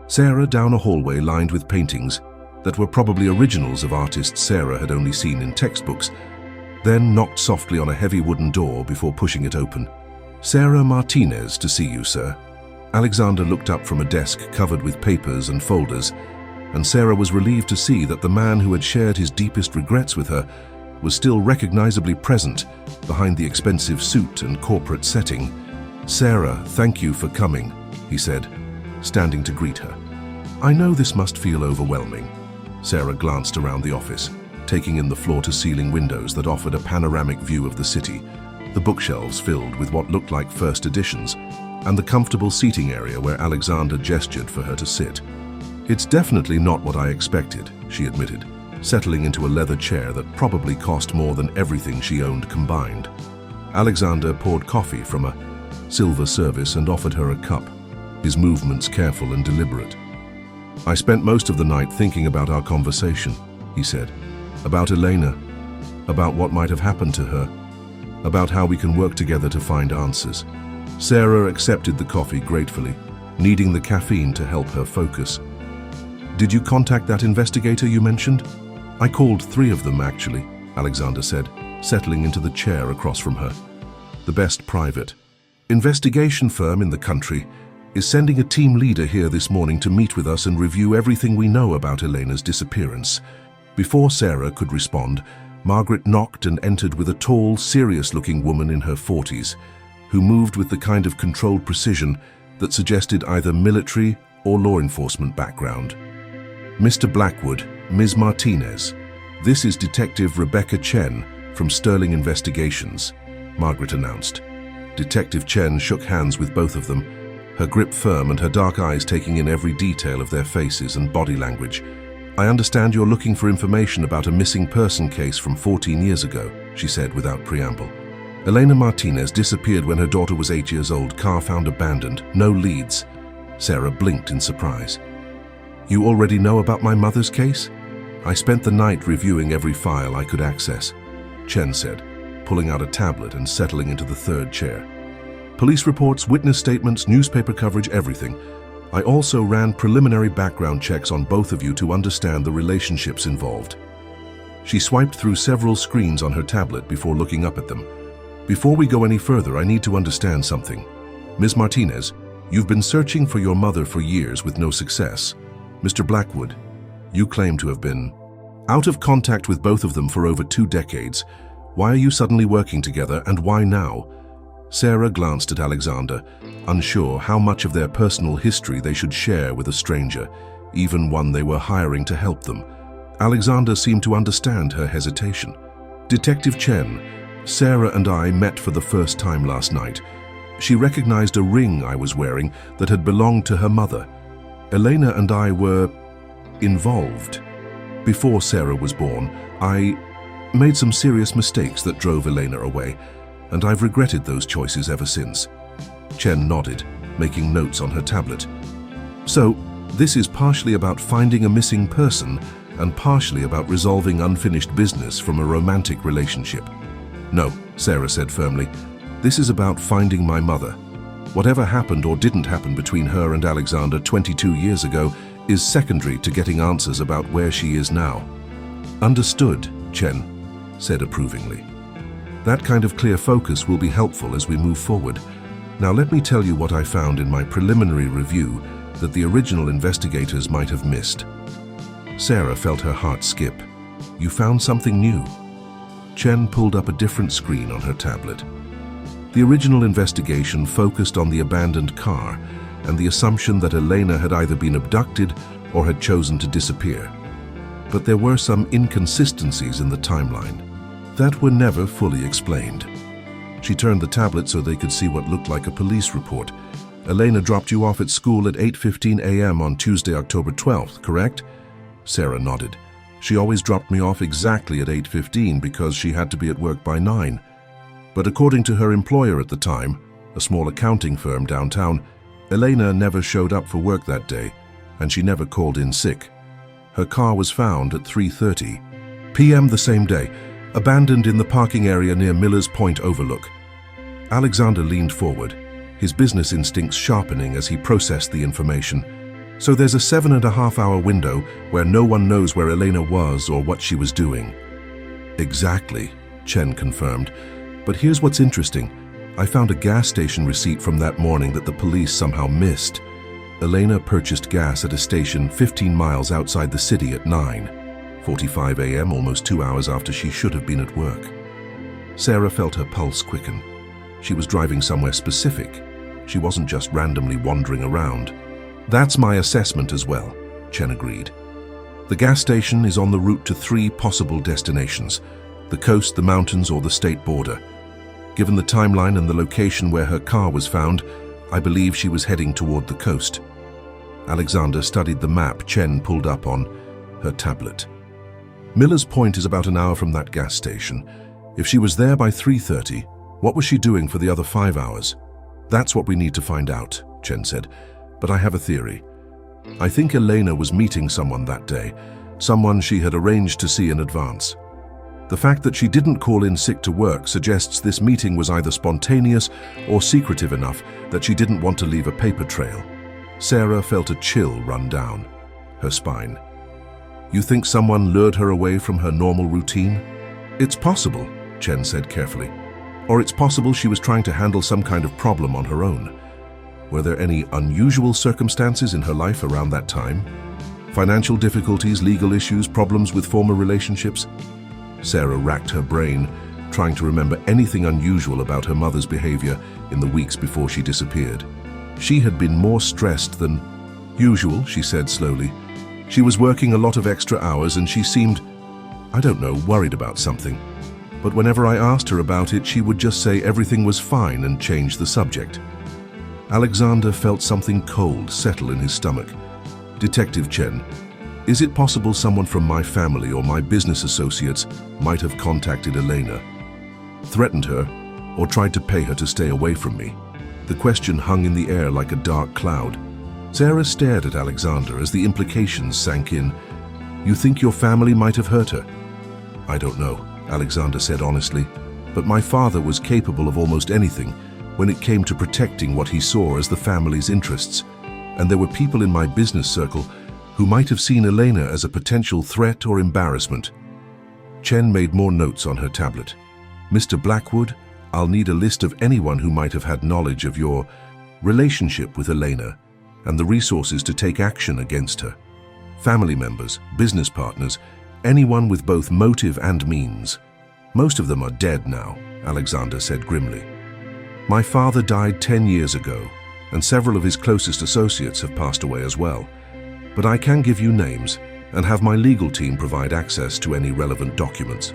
Sarah down a hallway lined with paintings that were probably originals of artists Sarah had only seen in textbooks, then knocked softly on a heavy wooden door before pushing it open. "Sarah Martinez to see you, sir." Alexander looked up from a desk covered with papers and folders, and Sarah was relieved to see that the man who had shared his deepest regrets with her was still recognizably present behind the expensive suit and corporate setting. "Sarah, thank you for coming," he said, standing to greet her. "I know this must feel overwhelming." Sarah glanced around the office, taking in the floor-to-ceiling windows that offered a panoramic view of the city, the bookshelves filled with what looked like first editions, and the comfortable seating area where Alexander gestured for her to sit. "It's definitely not what I expected," she admitted, settling into a leather chair that probably cost more than everything she owned combined. Alexander poured coffee from a silver service and offered her a cup, his movements careful and deliberate. "I spent most of the night thinking about our conversation," he said, "about Elena, about what might have happened to her, about how we can work together to find answers." Sarah accepted the coffee gratefully, needing the caffeine to help her focus. "Did you contact that investigator you mentioned?" "I called 3 of them, actually," Alexander said, settling into the chair across from her. "The best private investigation firm in the country is sending a team leader here this morning to meet with us and review everything we know about Elena's disappearance." Before Sarah could respond, Margaret knocked and entered with a tall, serious-looking woman in her 40s, who moved with the kind of controlled precision that suggested either military or law enforcement background. "Mr. Blackwood, Ms. Martinez, this is Detective Rebecca Chen from Sterling Investigations," Margaret announced. Detective Chen shook hands with both of them, her grip firm and her dark eyes taking in every detail of their faces and body language. "I understand you're looking for information about a missing person case from 14 years ago," she said without preamble. "Elena Martinez disappeared when her daughter was 8 years old, car found abandoned, no leads." Sarah blinked in surprise. "You already know about my mother's case?" "I spent the night reviewing every file I could access," Chen said, pulling out a tablet and settling into the 3rd chair. "Police reports, witness statements, newspaper coverage, everything. I also ran preliminary background checks on both of you to understand the relationships involved." She swiped through several screens on her tablet before looking up at them. "Before we go any further, I need to understand something. Ms. Martinez, you've been searching for your mother for years with no success. Mr. Blackwood, You claim to have been out of contact with both of them for over 2 decades. Why are you suddenly working together, and why now? Sarah glanced at Alexander, unsure how much of their personal history they should share with a stranger, even one they were hiring to help them. Alexander seemed to understand her hesitation. Detective Chen, Sarah and I met for the first time last night. She recognized a ring I was wearing that had belonged to her mother. Elena and I were involved. Before Sarah was born, I made some serious mistakes that drove Elena away, and I've regretted those choices ever since. Chen nodded, making notes on her tablet. So, this is partially about finding a missing person and partially about resolving unfinished business from a romantic relationship. No, Sarah said firmly. This is about finding my mother. Whatever happened or didn't happen between her and Alexander 22 years ago is secondary to getting answers about where she is now. Understood, Chen said approvingly. That kind of clear focus will be helpful as we move forward. Now let me tell you what I found in my preliminary review that the original investigators might have missed. Sarah felt her heart skip. You found something new? Chen pulled up a different screen on her tablet. The original investigation focused on the abandoned car and the assumption that Elena had either been abducted or had chosen to disappear. But there were some inconsistencies in the timeline that were never fully explained. She turned the tablet so they could see what looked like a police report. Elena dropped you off at school at 8:15 a.m. on Tuesday, October 12th, correct? Sarah nodded. She always dropped me off exactly at 8:15 because she had to be at work by 9. But according to her employer at the time, a small accounting firm downtown, Elena never showed up for work that day, and she never called in sick. Her car was found at 3:30 p.m. the same day, abandoned in the parking area near Miller's Point Overlook. Alexander leaned forward, his business instincts sharpening as he processed the information. So there's a 7.5-hour window where no one knows where Elena was or what she was doing. Exactly, Chen confirmed. But here's what's interesting. I found a gas station receipt from that morning that the police somehow missed. Elena purchased gas at a station 15 miles outside the city at 9:45 a.m., almost 2 hours after she should have been at work. Sarah felt her pulse quicken. She was driving somewhere specific. She wasn't just randomly wandering around. That's my assessment as well, Chen agreed. The gas station is on the route to 3 possible destinations: the coast, the mountains, or the state border. Given the timeline and the location where her car was found, I believe she was heading toward the coast. Alexander studied the map Chen pulled up on her tablet. Miller's Point is about an hour from that gas station. If she was there by 3:30, what was she doing for the other 5 hours? That's what we need to find out, Chen said. But I have a theory. I think Elena was meeting someone that day, someone she had arranged to see in advance. The fact that she didn't call in sick to work suggests this meeting was either spontaneous or secretive enough that she didn't want to leave a paper trail. Sarah felt a chill run down her spine. You think someone lured her away from her normal routine? It's possible, Chen said carefully. Or it's possible she was trying to handle some kind of problem on her own. Were there any unusual circumstances in her life around that time? Financial difficulties, legal issues, problems with former relationships? Sarah racked her brain, trying to remember anything unusual about her mother's behavior in the weeks before she disappeared. She had been more stressed than usual, she said slowly. She was working a lot of extra hours and she seemed, I don't know, worried about something. But whenever I asked her about it, she would just say everything was fine and change the subject. Alexander felt something cold settle in his stomach. Detective Chen, is it possible someone from my family or my business associates might have contacted Elena, threatened her, or tried to pay her to stay away from me? The question hung in the air like a dark cloud. Sarah stared at Alexander as the implications sank in. You think your family might have hurt her? I don't know, Alexander said honestly, but my father was capable of almost anything when it came to protecting what he saw as the family's interests, and there were people in my business circle who might have seen Elena as a potential threat or embarrassment. Chen made more notes on her tablet. Mr. Blackwood, I'll need a list of anyone who might have had knowledge of your relationship with Elena and the resources to take action against her. family members, business partners, anyone with both motive and means. Most of them are dead now, Alexander said grimly. My father died 10 years ago, and several of his closest associates have passed away as well. But I can give you names and have my legal team provide access to any relevant documents.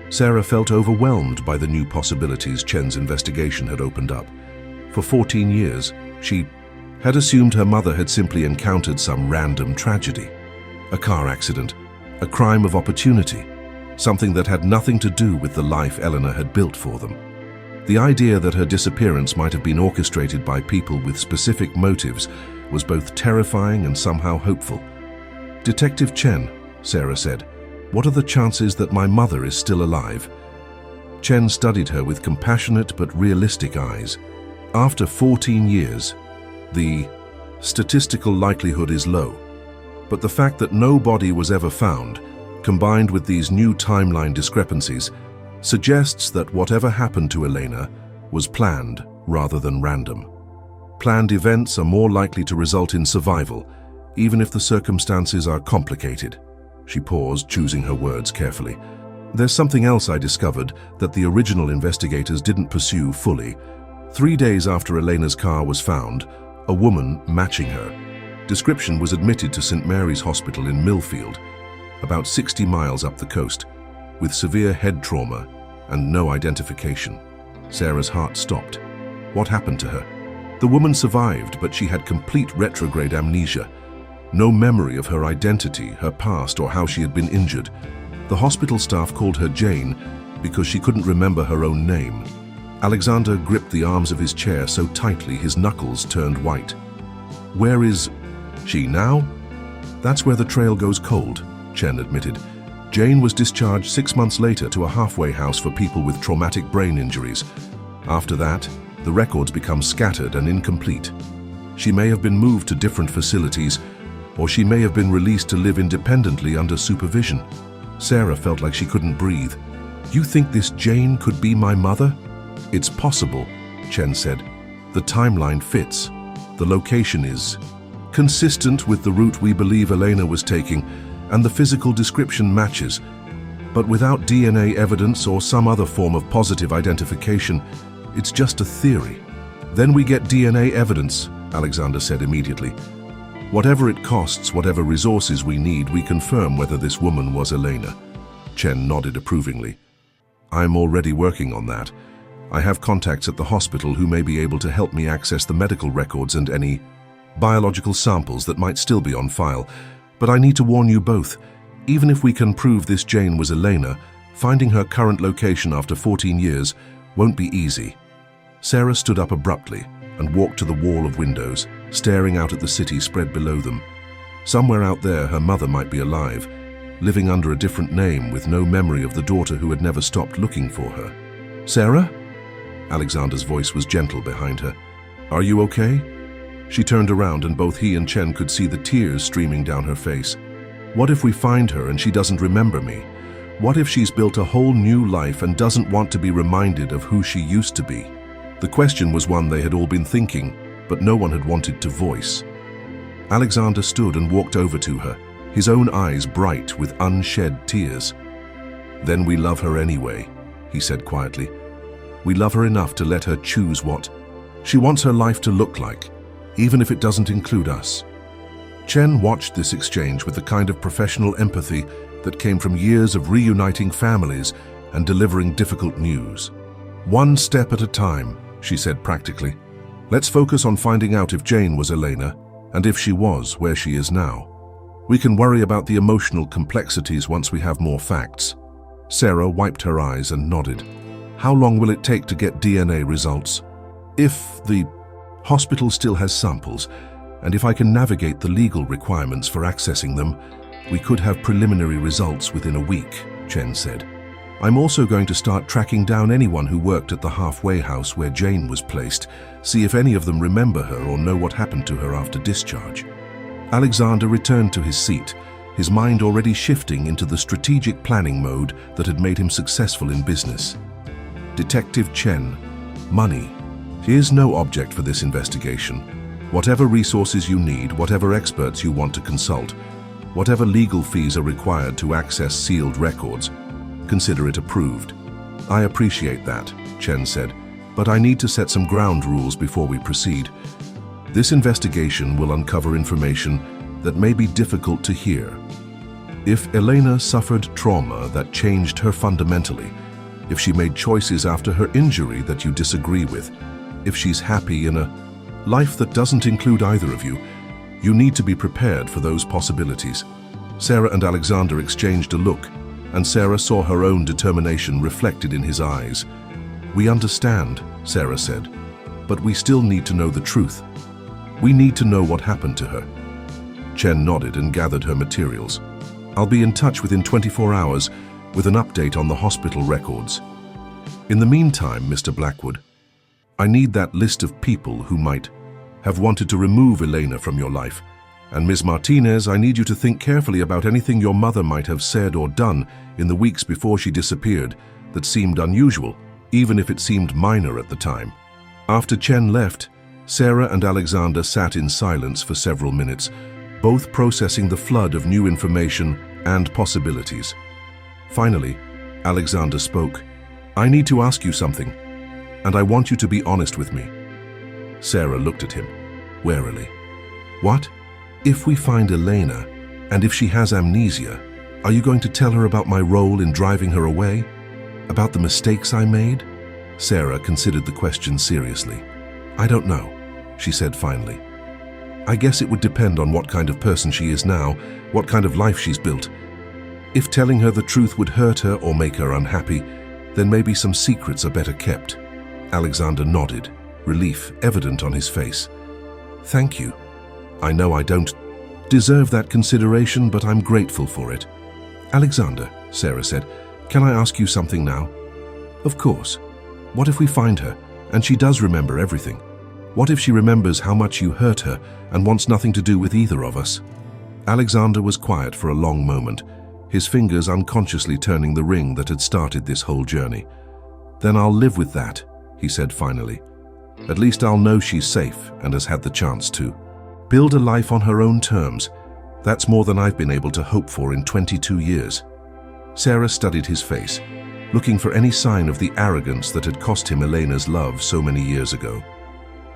Sarah felt overwhelmed by the new possibilities Chen's investigation had opened up. For 14 years, she had assumed her mother had simply encountered some random tragedy. A car accident, a crime of opportunity, something that had nothing to do with the life Eleanor had built for them. The idea that her disappearance might have been orchestrated by people with specific motives was both terrifying and somehow hopeful. Detective Chen, Sarah said, what are the chances that my mother is still alive? Chen studied her with compassionate but realistic eyes. After 14 years, the statistical likelihood is low. But the fact that no body was ever found, combined with these new timeline discrepancies, suggests that whatever happened to Elena was planned rather than random. Planned events are more likely to result in survival, even if the circumstances are complicated. She paused, choosing her words carefully. There's something else I discovered that the original investigators didn't pursue fully. 3 days after Elena's car was found, a woman matching her description was admitted to St. Mary's Hospital in Millfield, about 60 miles up the coast, with severe head trauma and no identification. Sarah's heart stopped. What happened to her? The woman survived, but she had complete retrograde amnesia. No memory of her identity, her past, or how she had been injured. The hospital staff called her Jane because she couldn't remember her own name. Alexander gripped the arms of his chair so tightly his knuckles turned white. Where is she now? That's where the trail goes cold, Chen admitted. Jane was discharged 6 months later to a halfway house for people with traumatic brain injuries. After that, the records become scattered and incomplete. She may have been moved to different facilities, or she may have been released to live independently under supervision. Sarah felt like she couldn't breathe. You think this Jane could be my mother? It's possible, Chen said. The timeline fits. The location is consistent with the route we believe Elena was taking, and the physical description matches. But without DNA evidence or some other form of positive identification, it's just a theory. Then we get DNA evidence, Alexander said immediately. Whatever it costs, whatever resources we need, we confirm whether this woman was Elena. Chen nodded approvingly. I'm already working on that. I have contacts at the hospital who may be able to help me access the medical records and any biological samples that might still be on file. But I need to warn you both, even if we can prove this Jane was Elena, finding her current location after 14 years won't be easy. Sarah stood up abruptly and walked to the wall of windows, staring out at the city spread below them. Somewhere out there, her mother might be alive, living under a different name with no memory of the daughter who had never stopped looking for her. Sarah? Alexander's voice was gentle behind her. Are you okay? She turned around and both he and Chen could see the tears streaming down her face. What if we find her and she doesn't remember me? What if she's built a whole new life and doesn't want to be reminded of who she used to be? The question was one they had all been thinking, but no one had wanted to voice. Alexander stood and walked over to her, his own eyes bright with unshed tears. Then we love her anyway, he said quietly. We love her enough to let her choose what she wants her life to look like, even if it doesn't include us. Chen watched this exchange with the kind of professional empathy that came from years of reuniting families and delivering difficult news. One step at a time, she said practically. Let's focus on finding out if Jane was Elena, and if she was, where she is now. We can worry about the emotional complexities once we have more facts. Sarah wiped her eyes and nodded. How long will it take to get DNA results? If the hospital still has samples, and if I can navigate the legal requirements for accessing them, we could have preliminary results within a week, Chen said. I'm also going to start tracking down anyone who worked at the halfway house where Jane was placed, see if any of them remember her or know what happened to her after discharge. Alexander returned to his seat, his mind already shifting into the strategic planning mode that had made him successful in business. Detective Chen, money. Here's no object for this investigation. Whatever resources you need, whatever experts you want to consult, Whatever legal fees are required to access sealed records, consider it approved. I appreciate that, Chen said, but I need to set some ground rules before we proceed. This investigation will uncover information that may be difficult to hear. If Elena suffered trauma that changed her fundamentally, if she made choices after her injury that you disagree with, if she's happy in a life that doesn't include either of you, you need to be prepared for those possibilities. Sarah and Alexander exchanged a look, and Sarah saw her own determination reflected in his eyes. "We understand," Sarah said, "but we still need to know the truth. We need to know what happened to her." Chen nodded and gathered her materials. "I'll be in touch within 24 hours with an update on the hospital records. In the meantime, Mr. Blackwood, I need that list of people who might have wanted to remove Elena from your life. And Ms. Martinez, I need you to think carefully about anything your mother might have said or done in the weeks before she disappeared that seemed unusual, even if it seemed minor at the time." After Chen left, Sarah and Alexander sat in silence for several minutes, both processing the flood of new information and possibilities. Finally, Alexander spoke. "I need to ask you something, and I want you to be honest with me." Sarah looked at him, warily. "What? If we find Elena, and if she has amnesia, are you going to tell her about my role in driving her away? About the mistakes I made?" Sarah considered the question seriously. "I don't know," she said finally. "I guess it would depend on what kind of person she is now, what kind of life she's built. If telling her the truth would hurt her or make her unhappy, then maybe some secrets are better kept." Alexander nodded, relief evident on his face. "Thank you. I know I don't deserve that consideration, but I'm grateful for it." "Alexander," Sarah said, "can I ask you something now?" "Of course. What if we find her, and she does remember everything? What if she remembers how much you hurt her and wants nothing to do with either of us?" Alexander was quiet for a long moment, his fingers unconsciously turning the ring that had started this whole journey. "Then I'll live with that," he said finally. "At least I'll know she's safe and has had the chance to build a life on her own terms. That's more than I've been able to hope for in 22 years. Sarah studied his face, looking for any sign of the arrogance that had cost him Elena's love so many years ago.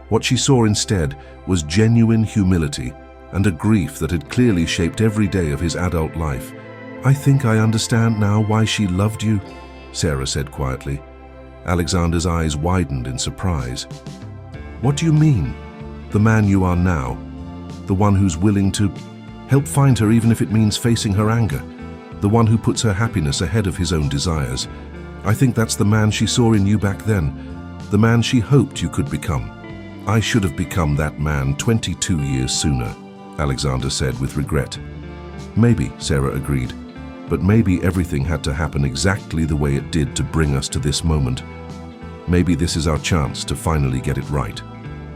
What she saw instead was genuine humility and a grief that had clearly shaped every day of his adult life. "I think I understand now why she loved you," Sarah said quietly. Alexander's eyes widened in surprise. "What do you mean? The man you are now? The one who's willing to help find her even if it means facing her anger? The one who puts her happiness ahead of his own desires? I think that's the man she saw in you back then, the man she hoped you could become." "I should have become that man 22 years sooner," Alexander said with regret. "Maybe," Sarah agreed, "but maybe everything had to happen exactly the way it did to bring us to this moment. Maybe this is our chance to finally get it right."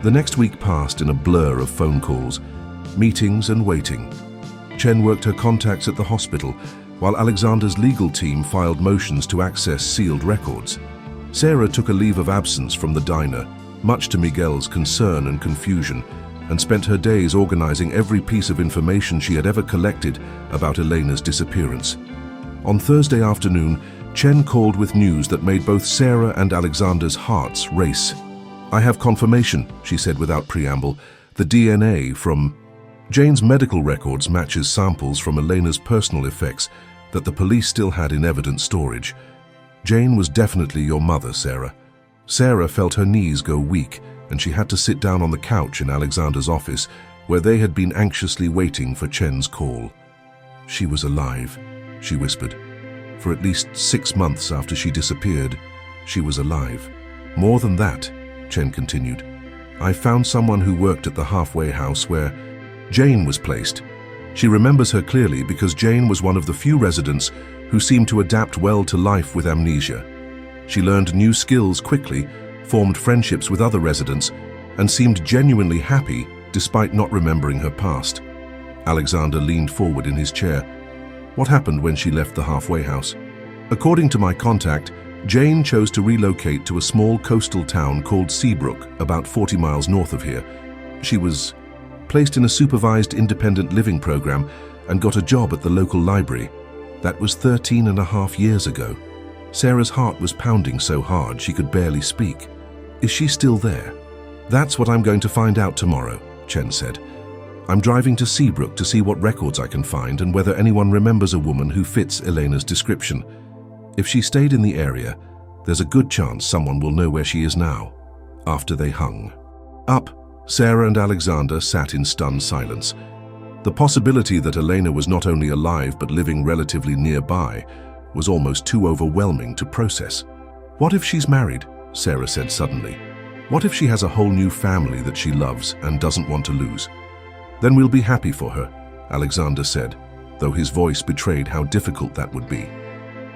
The next week passed in a blur of phone calls, meetings and waiting. Chen worked her contacts at the hospital, while Alexander's legal team filed motions to access sealed records. Sarah took a leave of absence from the diner, much to Miguel's concern and confusion, and spent her days organizing every piece of information she had ever collected about Elena's disappearance. On Thursday afternoon, Chen called with news that made both Sarah and Alexander's hearts race. "I have confirmation," she said without preamble. "The DNA from Jane's medical records matches samples from Elena's personal effects that the police still had in evidence storage. Jane was definitely your mother, Sarah." Sarah felt her knees go weak, and she had to sit down on the couch in Alexander's office, where they had been anxiously waiting for Chen's call. "She was alive," she whispered. "For at least 6 months after she disappeared, she was alive. More than that," Chen continued. "I found someone who worked at the halfway house where Jane was placed. She remembers her clearly because Jane was one of the few residents who seemed to adapt well to life with amnesia. She learned new skills quickly, formed friendships with other residents, and seemed genuinely happy despite not remembering her past." Alexander leaned forward in his chair. "What happened when she left the halfway house?" "According to my contact, Jane chose to relocate to a small coastal town called Seabrook, about 40 miles north of here. She was placed in a supervised independent living program, and got a job at the local library. That was 13.5 years ago. Sarah's heart was pounding so hard she could barely speak. Is she still there? That's what I'm going to find out tomorrow, Chen said. I'm driving to Seabrook to see what records I can find and whether anyone remembers a woman who fits Elena's description. If she stayed in the area, there's a good chance someone will know where she is now. After they hung up, Sarah and Alexander sat in stunned silence. The possibility that Elena was not only alive but living relatively nearby was almost too overwhelming to process. What if she's married? Sarah said suddenly. What if she has a whole new family that she loves and doesn't want to lose? Then we'll be happy for her, Alexander said, though his voice betrayed how difficult that would be.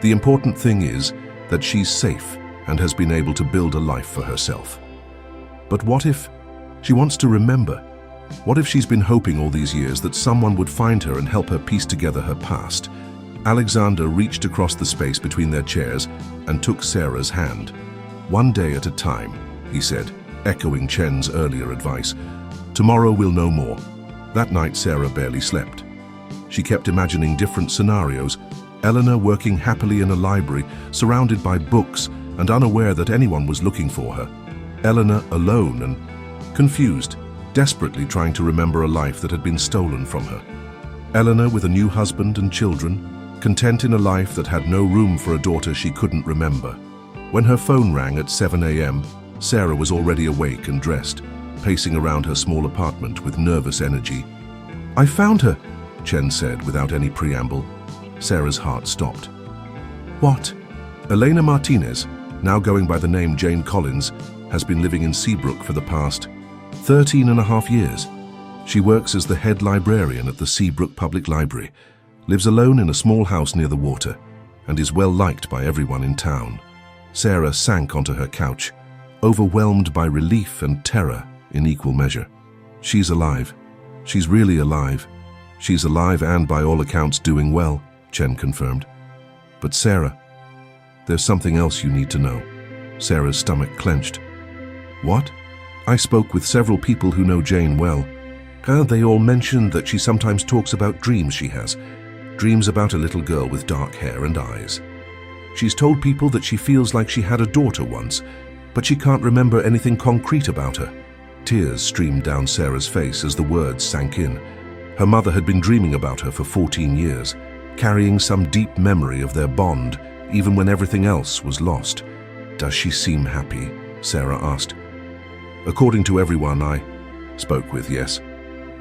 The important thing is that she's safe and has been able to build a life for herself. But what if she wants to remember? What if she's been hoping all these years that someone would find her and help her piece together her past? Alexander reached across the space between their chairs and took Sarah's hand. One day at a time, he said, echoing Chen's earlier advice. Tomorrow we'll know more. That night Sarah barely slept. She kept imagining different scenarios. Eleanor working happily in a library, surrounded by books and unaware that anyone was looking for her. Eleanor alone and confused, desperately trying to remember a life that had been stolen from her. Eleanor with a new husband and children, content in a life that had no room for a daughter she couldn't remember. When her phone rang at 7 a.m., Sarah was already awake and dressed, pacing around her small apartment with nervous energy. I found her, Chen said without any preamble. Sarah's heart stopped. What? Elena Martinez, now going by the name Jane Collins, has been living in Seabrook for the past 13.5 years. She works as the head librarian at the Seabrook Public Library, lives alone in a small house near the water, and is well liked by everyone in town. Sarah sank onto her couch, overwhelmed by relief and terror in equal measure. She's alive. She's really alive. She's alive and by all accounts doing well, Chen confirmed. But Sarah, there's something else you need to know. Sarah's stomach clenched. What? I spoke with several people who know Jane well. They all mentioned that she sometimes talks about dreams she has. Dreams about a little girl with dark hair and eyes. She's told people that she feels like she had a daughter once, but she can't remember anything concrete about her. Tears streamed down Sarah's face as the words sank in. Her mother had been dreaming about her for 14 years, carrying some deep memory of their bond, even when everything else was lost. Does she seem happy? Sarah asked. According to everyone I spoke with, yes.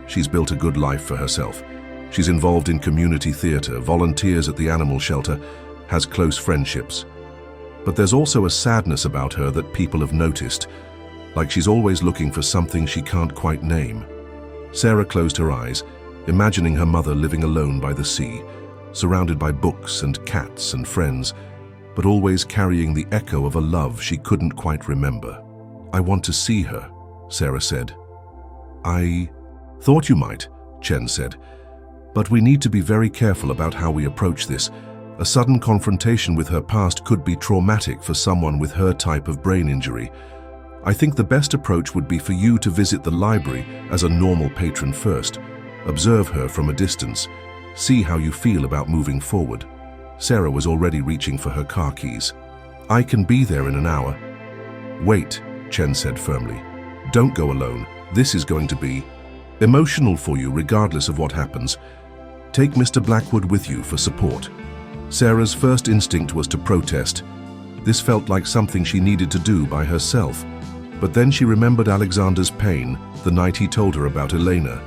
She's built a good life for herself. She's involved in community theater, volunteers at the animal shelter, has close friendships. But there's also a sadness about her that people have noticed, like she's always looking for something she can't quite name. Sarah closed her eyes, imagining her mother living alone by the sea, surrounded by books and cats and friends, but always carrying the echo of a love she couldn't quite remember. I want to see her, Sarah said. I thought you might, Chen said. But we need to be very careful about how we approach this. A sudden confrontation with her past could be traumatic for someone with her type of brain injury. I think the best approach would be for you to visit the library as a normal patron first. Observe her from a distance. See how you feel about moving forward. Sarah was already reaching for her car keys. I can be there in an hour. Wait, Chen said firmly. Don't go alone. This is going to be emotional for you regardless of what happens. Take Mr. Blackwood with you for support. Sarah's first instinct was to protest. This felt like something she needed to do by herself. But then she remembered Alexander's pain the night he told her about Elena,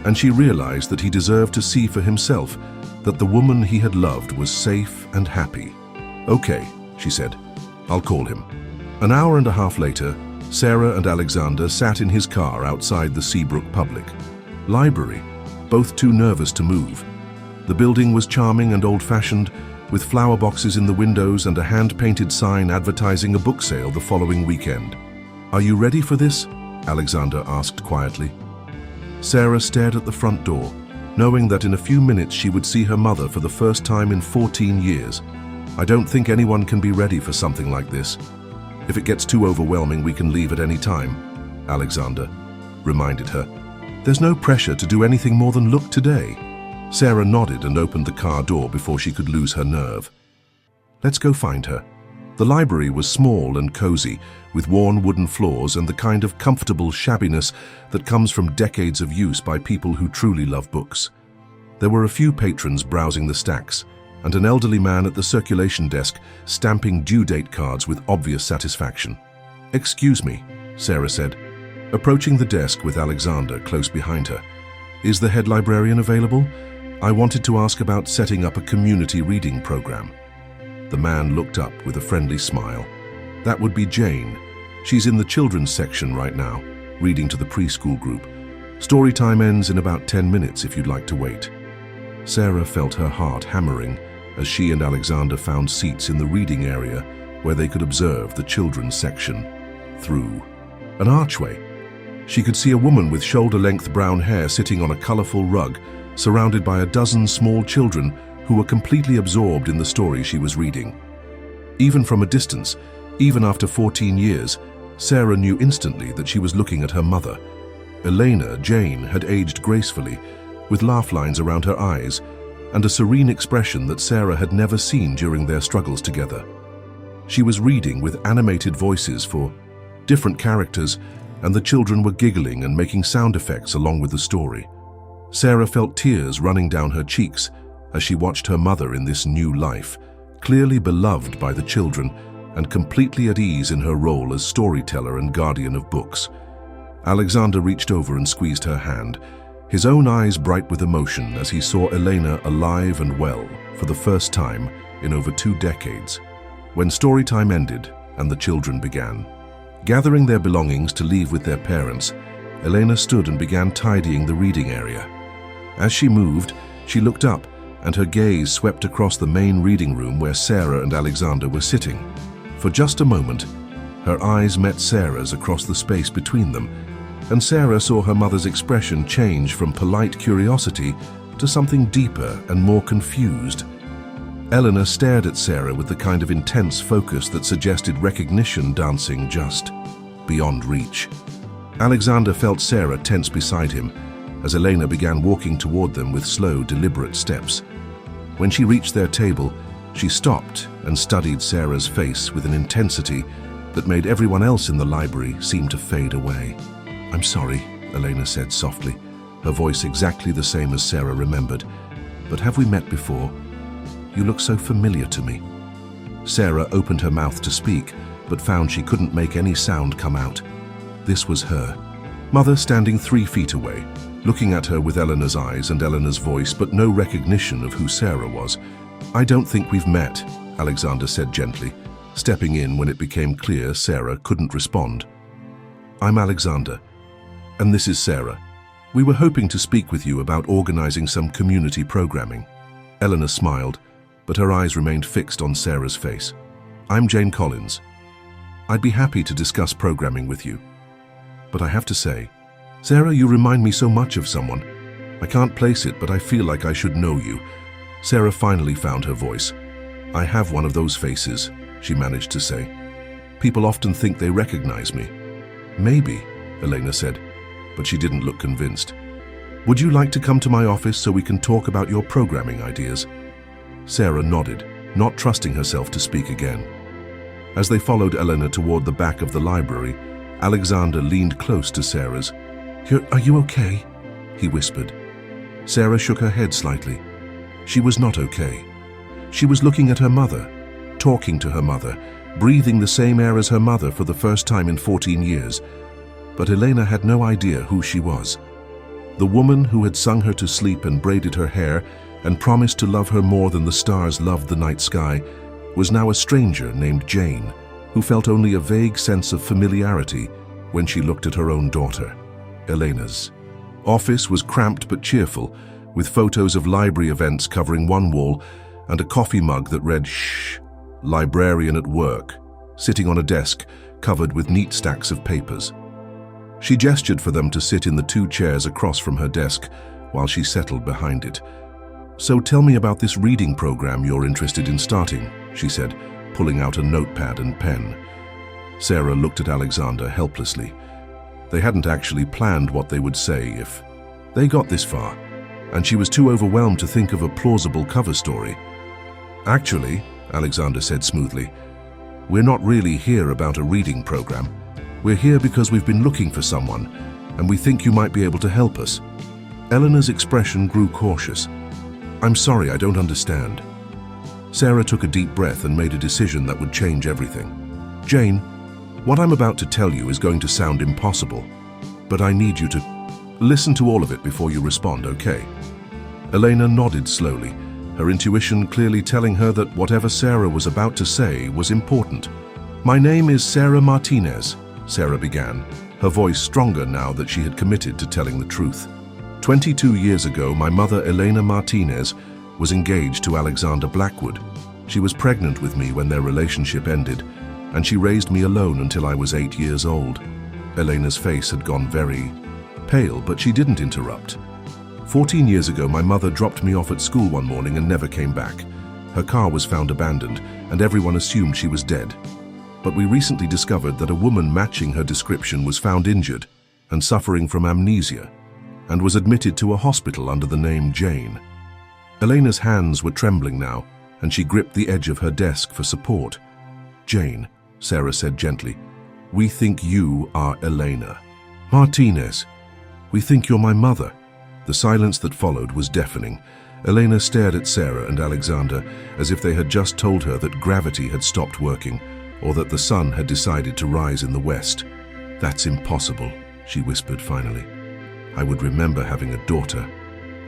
and she realized that he deserved to see for himself that the woman he had loved was safe and happy. Okay, she said. I'll call him. An hour and a half later, Sarah and Alexander sat in his car outside the Seabrook Public Library, both too nervous to move. The building was charming and old-fashioned, with flower boxes in the windows and a hand-painted sign advertising a book sale the following weekend. Are you ready for this? Alexander asked quietly. Sarah stared at the front door, knowing that in a few minutes she would see her mother for the first time in 14 years. I don't think anyone can be ready for something like this. If it gets too overwhelming, we can leave at any time, Alexander reminded her. There's no pressure to do anything more than look today. Sarah nodded and opened the car door before she could lose her nerve. Let's go find her. The library was small and cozy, with worn wooden floors and the kind of comfortable shabbiness that comes from decades of use by people who truly love books. There were a few patrons browsing the stacks, and an elderly man at the circulation desk stamping due date cards with obvious satisfaction. "Excuse me," Sarah said, approaching the desk with Alexander close behind her. "Is the head librarian available? I wanted to ask about setting up a community reading program." The man looked up with a friendly smile. "That would be Jane. She's in the children's section right now, reading to the preschool group. Story time ends in about 10 minutes if you'd like to wait." Sarah felt her heart hammering as she and Alexander found seats in the reading area where they could observe the children's section through an archway. She could see a woman with shoulder-length brown hair sitting on a colorful rug, surrounded by a dozen small children who were completely absorbed in the story she was reading. Even from a distance, even after 14 years, Sarah knew instantly that she was looking at her mother. Elena, Jane, had aged gracefully, with laugh lines around her eyes, and a serene expression that Sarah had never seen during their struggles together. She was reading with animated voices for different characters, and the children were giggling and making sound effects along with the story. Sarah felt tears running down her cheeks as she watched her mother in this new life, clearly beloved by the children and completely at ease in her role as storyteller and guardian of books. Alexander reached over and squeezed her hand, his own eyes bright with emotion as he saw Elena alive and well for the first time in over 2 decades. When story time ended and the children began gathering their belongings to leave with their parents, Elena stood and began tidying the reading area. As she moved, she looked up, and her gaze swept across the main reading room where Sarah and Alexander were sitting. For just a moment, her eyes met Sarah's across the space between them, and Sarah saw her mother's expression change from polite curiosity to something deeper and more confused. Eleanor stared at Sarah with the kind of intense focus that suggested recognition dancing just beyond reach. Alexander felt Sarah tense beside him as Elena began walking toward them with slow, deliberate steps. When she reached their table, she stopped and studied Sarah's face with an intensity that made everyone else in the library seem to fade away. "I'm sorry," Elena said softly, her voice exactly the same as Sarah remembered. "But have we met before? You look so familiar to me." Sarah opened her mouth to speak, but found she couldn't make any sound come out. This was her mother standing 3 feet away, looking at her with Eleanor's eyes and Eleanor's voice, but no recognition of who Sarah was. "I don't think we've met," Alexander said gently, stepping in when it became clear Sarah couldn't respond. "I'm Alexander, and this is Sarah. We were hoping to speak with you about organizing some community programming." Eleanor smiled, but her eyes remained fixed on Sarah's face. "I'm Jane Collins. I'd be happy to discuss programming with you. But I have to say, Sarah, you remind me so much of someone. I can't place it, but I feel like I should know you." Sarah finally found her voice. "I have one of those faces," she managed to say. "People often think they recognize me." "Maybe," Elena said, but she didn't look convinced. "Would you like to come to my office so we can talk about your programming ideas?" Sarah nodded, not trusting herself to speak again. As they followed Elena toward the back of the library, Alexander leaned close to Sarah's. Are you okay?" he whispered. Sarah shook her head slightly. She was not okay. She was looking at her mother, talking to her mother, breathing the same air as her mother for the first time in 14 years. But Elena had no idea who she was. The woman who had sung her to sleep and braided her hair and promised to love her more than the stars loved the night sky was now a stranger named Jane, who felt only a vague sense of familiarity when she looked at her own daughter. Elena's office was cramped but cheerful, with photos of library events covering one wall and a coffee mug that read "Shh, librarian at work," sitting on a desk covered with neat stacks of papers. She gestured for them to sit in the 2 chairs across from her desk while she settled behind it. "So tell me about this reading program you're interested in starting," she said, pulling out a notepad and pen. Sarah looked at Alexander helplessly. They hadn't actually planned what they would say if they got this far. and she was too overwhelmed to think of a plausible cover story. "Actually," Alexander said smoothly, "we're not really here about a reading program. We're here because we've been looking for someone, and we think you might be able to help us." Eleanor's expression grew cautious. "I'm sorry, I don't understand." Sarah took a deep breath and made a decision that would change everything. "Jane, what I'm about to tell you is going to sound impossible, but I need you to listen to all of it before you respond, okay?" Elena nodded slowly, her intuition clearly telling her that whatever Sarah was about to say was important. "My name is Sarah Martinez," Sarah began, her voice stronger now that she had committed to telling the truth. 22 years ago, my mother, Elena Martinez, was engaged to Alexander Blackwood. She was pregnant with me when their relationship ended, and she raised me alone until I was 8 years old. Elena's face had gone very pale, but she didn't interrupt. 14 years ago, my mother dropped me off at school one morning and never came back. Her car was found abandoned, and everyone assumed she was dead. But we recently discovered that a woman matching her description was found injured and suffering from amnesia, and was admitted to a hospital under the name Jane. Elena's hands were trembling now, and she gripped the edge of her desk for support. "Jane," Sarah said gently, "we think you are Elena Martinez. We think you're my mother." The silence that followed was deafening. Elena stared at Sarah and Alexander as if they had just told her that gravity had stopped working, or that the sun had decided to rise in the west. "That's impossible," she whispered finally. "I would remember having a daughter.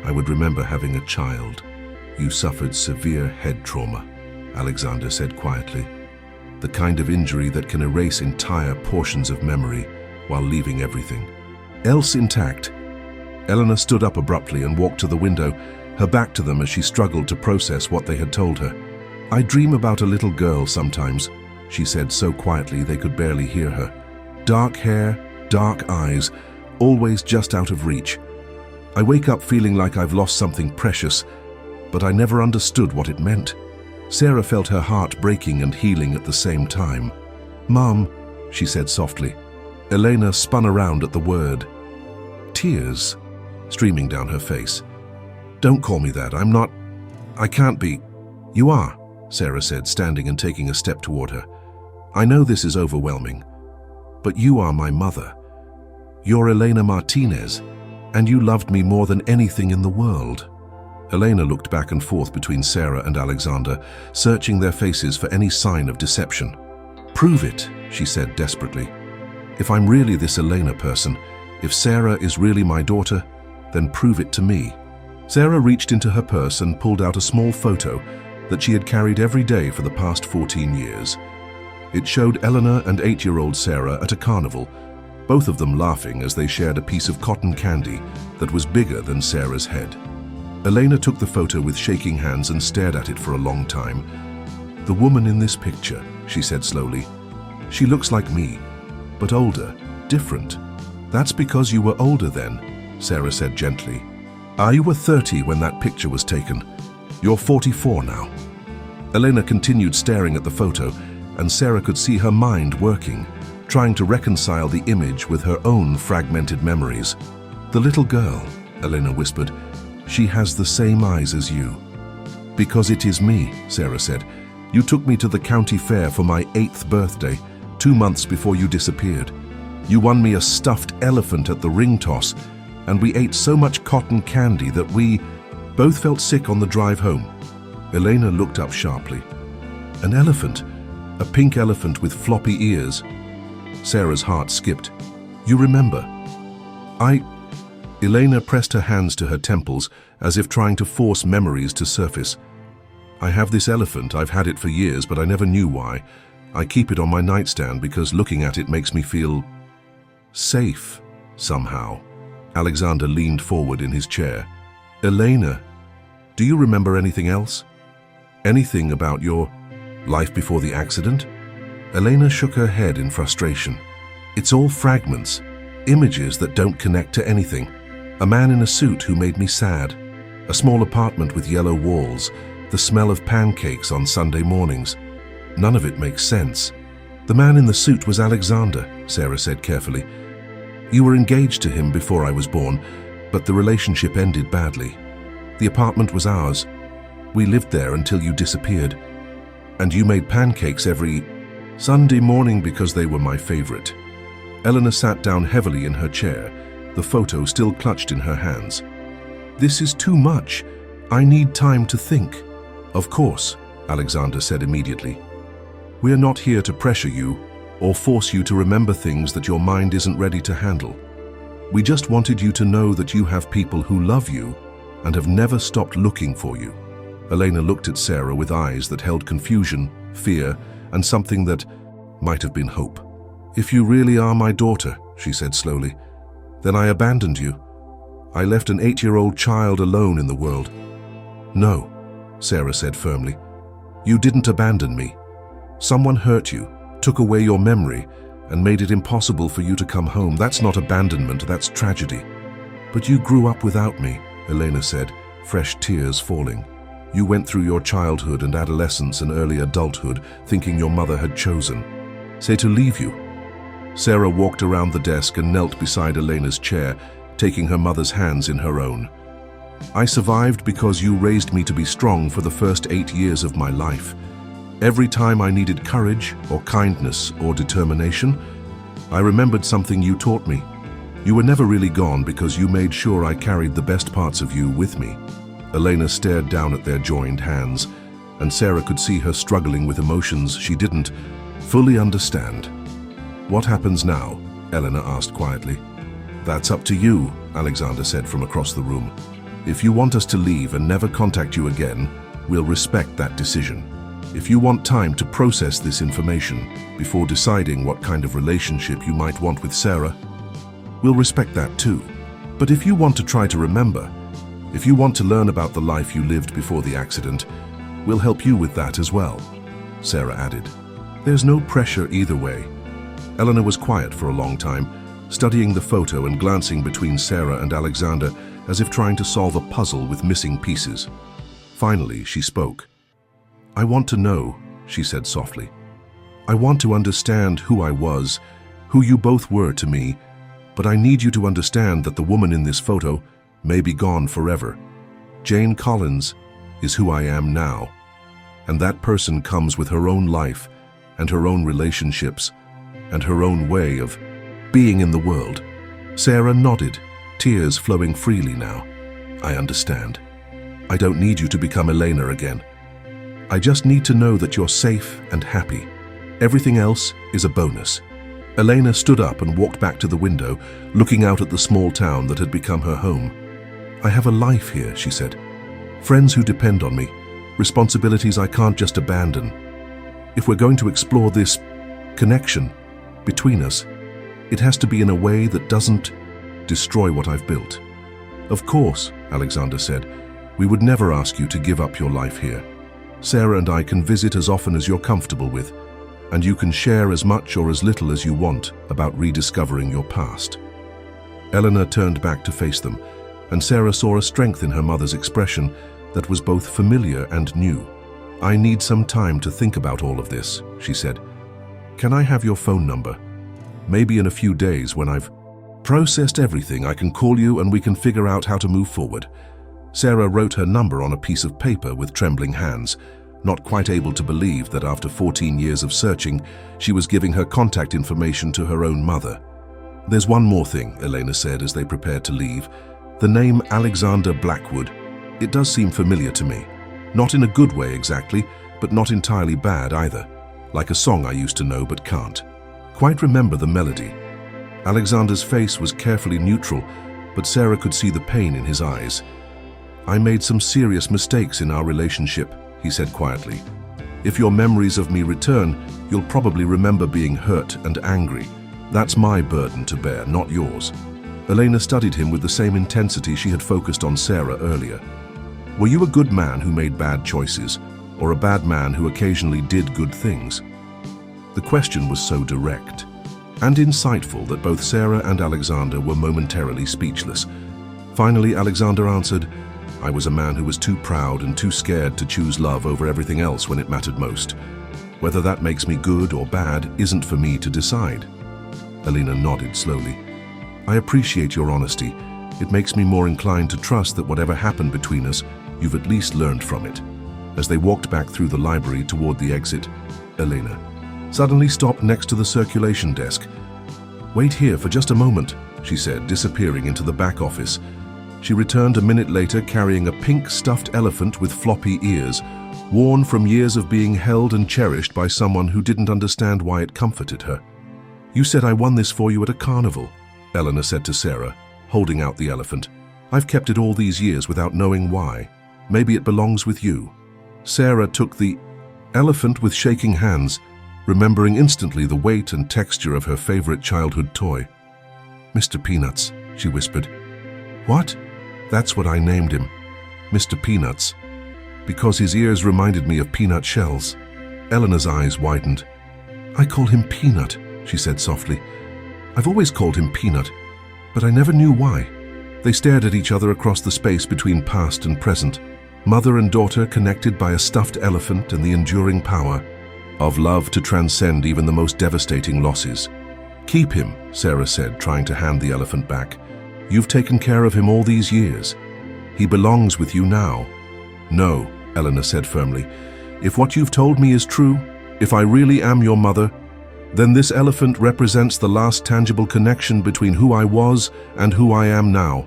I would remember having a child." "You suffered severe head trauma," Alexander said quietly. "The kind of injury that can erase entire portions of memory while leaving everything else intact." Eleanor stood up abruptly and walked to the window, her back to them as she struggled to process what they had told her. "I dream about a little girl sometimes," she said so quietly they could barely hear her. "Dark hair, dark eyes, always just out of reach. I wake up feeling like I've lost something precious, but I never understood what it meant." Sarah felt her heart breaking and healing at the same time. "Mom," she said softly. Elena spun around at the word. Tears streaming down her face. "Don't call me that. I can't be." "You are," Sarah said, standing and taking a step toward her. "I know this is overwhelming, but you are my mother. You're Elena Martinez, and you loved me more than anything in the world." Elena looked back and forth between Sarah and Alexander, searching their faces for any sign of deception. "Prove it," she said desperately. "If I'm really this Elena person, if Sarah is really my daughter, then prove it to me." Sarah reached into her purse and pulled out a small photo that she had carried every day for the past 14 years. It showed Eleanor and 8-year-old Sarah at a carnival, both of them laughing as they shared a piece of cotton candy that was bigger than Sarah's head. Elena took the photo with shaking hands and stared at it for a long time. "The woman in this picture," she said slowly. "She looks like me, but older, different." "That's because you were older then," Sarah said gently. "You were 30 when that picture was taken. You're 44 now." Elena continued staring at the photo, and Sarah could see her mind working, trying to reconcile the image with her own fragmented memories. "The little girl," Elena whispered, "she has the same eyes as you." "Because it is me," Sarah said. "You took me to the county fair for my 8th birthday, 2 months before you disappeared. You won me a stuffed elephant at the ring toss, and we ate so much cotton candy that we both felt sick on the drive home." Elena looked up sharply. "An elephant? A pink elephant with floppy ears?" Sarah's heart skipped. "You remember?" Elena pressed her hands to her temples as if trying to force memories to surface. "I have this elephant. I've had it for years, but I never knew why. I keep it on my nightstand because looking at it makes me feel safe somehow." Alexander leaned forward in his chair. "Elena, do you remember anything else? Anything about your life before the accident?" Elena shook her head in frustration. "It's all fragments, images that don't connect to anything. A man in a suit who made me sad. A small apartment with yellow walls. The smell of pancakes on Sunday mornings. None of it makes sense." "The man in the suit was Alexander," Sarah said carefully. "You were engaged to him before I was born, but the relationship ended badly. The apartment was ours. We lived there until you disappeared. And you made pancakes every Sunday morning because they were my favorite. Eleanor sat down heavily in her chair, the photo still clutched in her hands. This is too much. I need time to think. Of course, Alexander said immediately. We are not here to pressure you or force you to remember things that your mind isn't ready to handle. We just wanted you to know that you have people who love you and have never stopped looking for you. Elena looked at Sarah with eyes that held confusion, fear, and something that might have been hope. If you really are my daughter, she said slowly, then I abandoned you. I left an 8-year-old child alone in the world. No, Sarah said firmly. You didn't abandon me. Someone hurt you, took away your memory, and made it impossible for you to come home. That's not abandonment, that's tragedy. But you grew up without me, Elena said, fresh tears falling. You went through your childhood and adolescence and early adulthood thinking your mother had chosen, say, to leave you. Sarah walked around the desk and knelt beside Elena's chair, taking her mother's hands in her own. I survived because you raised me to be strong for the first 8 years of my life. Every time I needed courage or kindness or determination, I remembered something you taught me. You were never really gone because you made sure I carried the best parts of you with me. Elena stared down at their joined hands, and Sarah could see her struggling with emotions she didn't fully understand. What happens now? Elena asked quietly. That's up to you, Alexander said from across the room. If you want us to leave and never contact you again, we'll respect that decision. If you want time to process this information before deciding what kind of relationship you might want with Sarah, we'll respect that too. But if you want to try to remember, if you want to learn about the life you lived before the accident, we'll help you with that as well, Sarah added. There's no pressure either way. Eleanor was quiet for a long time, studying the photo and glancing between Sarah and Alexander as if trying to solve a puzzle with missing pieces. Finally, she spoke. I want to know, she said softly. I want to understand who I was, who you both were to me, but I need you to understand that the woman in this photo may be gone forever. Jane Collins is who I am now, and that person comes with her own life and her own relationships and her own way of being in the world. Sarah nodded, tears flowing freely now. I understand. I don't need you to become Elena again. I just need to know that you're safe and happy. Everything else is a bonus. Elena stood up and walked back to the window, looking out at the small town that had become her home. I have a life here, she said. Friends who depend on me, responsibilities I can't just abandon. If we're going to explore this connection between us, it has to be in a way that doesn't destroy what I've built. Of course, Alexander said, we would never ask you to give up your life here. Sarah and I can visit as often as you're comfortable with, and you can share as much or as little as you want about rediscovering your past. Eleanor turned back to face them, and Sarah saw a strength in her mother's expression that was both familiar and new. I need some time to think about all of this, she said. Can I have your phone number? Maybe in a few days when I've processed everything, I can call you and we can figure out how to move forward. Sarah wrote her number on a piece of paper with trembling hands, not quite able to believe that after 14 years of searching, she was giving her contact information to her own mother. There's one more thing, Elena said as they prepared to leave. The name Alexander Blackwood. It does seem familiar to me. Not in a good way exactly, but not entirely bad either. Like a song I used to know but can't quite remember the melody. Alexander's face was carefully neutral, but Sarah could see the pain in his eyes. I made some serious mistakes in our relationship, he said quietly. If your memories of me return, you'll probably remember being hurt and angry. That's my burden to bear, not yours. Elena studied him with the same intensity she had focused on Sarah earlier. Were you a good man who made bad choices, or a bad man who occasionally did good things? The question was so direct and insightful that both Sarah and Alexander were momentarily speechless. Finally, Alexander answered, I was a man who was too proud and too scared to choose love over everything else when it mattered most. Whether that makes me good or bad isn't for me to decide. Elena nodded slowly. I appreciate your honesty, It makes me more inclined to trust that whatever happened between us, you've at least learned from it." As they walked back through the library toward the exit, Elena suddenly stopped next to the circulation desk. "Wait here for just a moment," she said, disappearing into the back office. She returned a minute later carrying a pink stuffed elephant with floppy ears, worn from years of being held and cherished by someone who didn't understand why it comforted her. "You said I won this for you at a carnival," Elena said to Sarah, holding out the elephant. "I've kept it all these years without knowing why. Maybe it belongs with you." Sarah took the elephant with shaking hands, remembering instantly the weight and texture of her favorite childhood toy. "Mr. Peanuts," she whispered. "What?" "That's what I named him, Mr. Peanuts, because his ears reminded me of peanut shells." Eleanor's eyes widened. "I call him Peanut," she said softly. "I've always called him Peanut, but I never knew why." They stared at each other across the space between past and present, mother and daughter connected by a stuffed elephant and the enduring power of love to transcend even the most devastating losses. "Keep him," Sarah said, trying to hand the elephant back. "You've taken care of him all these years. He belongs with you now." "No," Eleanor said firmly. "If what you've told me is true, if I really am your mother, then this elephant represents the last tangible connection between who I was and who I am now.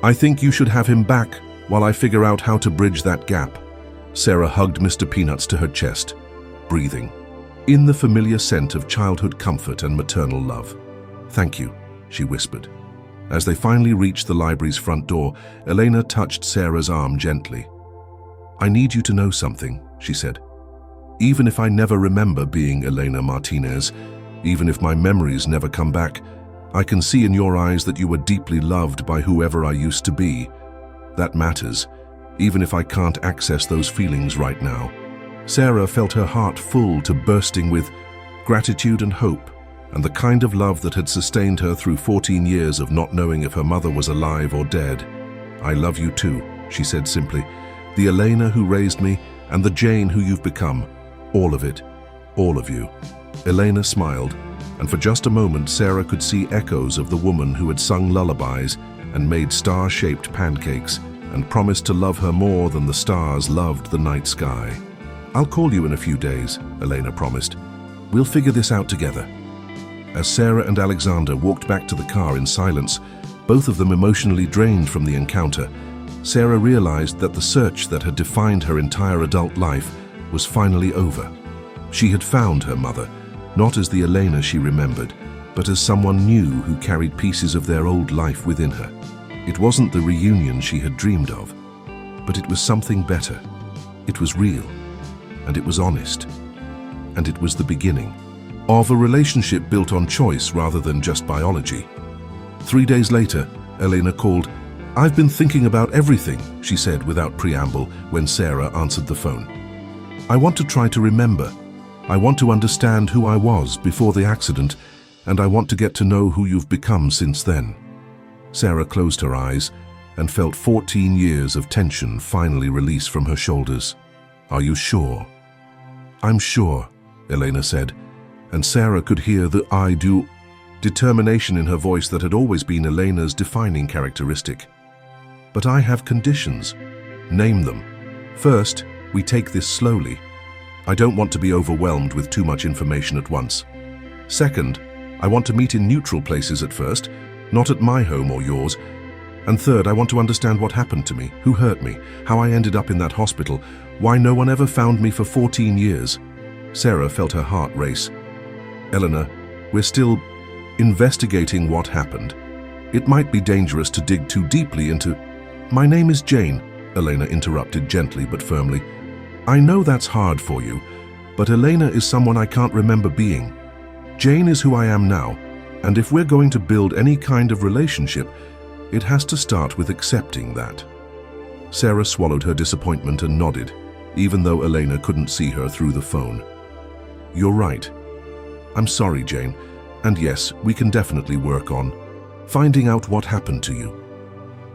I think you should have him back while I figure out how to bridge that gap." Sarah hugged Mr. Peanuts to her chest, breathing in the familiar scent of childhood comfort and maternal love. "Thank you," she whispered. As they finally reached the library's front door, Elena touched Sarah's arm gently. "I need you to know something," she said. "Even if I never remember being Elena Martinez, even if my memories never come back, I can see in your eyes that you were deeply loved by whoever I used to be. That matters, even if I can't access those feelings right now." Sarah felt her heart full to bursting with gratitude and hope, and the kind of love that had sustained her through 14 years of not knowing if her mother was alive or dead. "I love you too," she said simply. "The Elena who raised me, and the Jane who you've become. All of it. All of you." Elena smiled, and for just a moment Sarah could see echoes of the woman who had sung lullabies and made star-shaped pancakes and promised to love her more than the stars loved the night sky. "I'll call you in a few days," Elena promised. "We'll figure this out together." As Sarah and Alexander walked back to the car in silence, both of them emotionally drained from the encounter, Sarah realized that the search that had defined her entire adult life was finally over. She had found her mother, not as the Elena she remembered, but as someone new who carried pieces of their old life within her. It wasn't the reunion she had dreamed of, but it was something better. It was real, and it was honest, and it was the beginning of a relationship built on choice rather than just biology. 3 days later, Elena called. "I've been thinking about everything," she said without preamble when Sarah answered the phone. "I want to try to remember. I want to understand who I was before the accident, and I want to get to know who you've become since then." Sarah closed her eyes and felt 14 years of tension finally release from her shoulders. "Are you sure?" "I'm sure," Elena said, and Sarah could hear the "I do" determination in her voice that had always been Elena's defining characteristic. "But I have conditions." "Name them." "First, we take this slowly. I don't want to be overwhelmed with too much information at once. Second, I want to meet in neutral places at first, not at my home or yours. And third, I want to understand what happened to me, who hurt me, how I ended up in that hospital, why no one ever found me for 14 years. Sarah felt her heart race. "Eleanor, we're still investigating what happened. It might be dangerous to dig too deeply into—" "My name is Jane," Elena interrupted gently but firmly. "I know that's hard for you, but Elena is someone I can't remember being. Jane is who I am now, and if we're going to build any kind of relationship, it has to start with accepting that." Sarah swallowed her disappointment and nodded, even though Elena couldn't see her through the phone. "You're right. I'm sorry, Jane, and yes, we can definitely work on finding out what happened to you."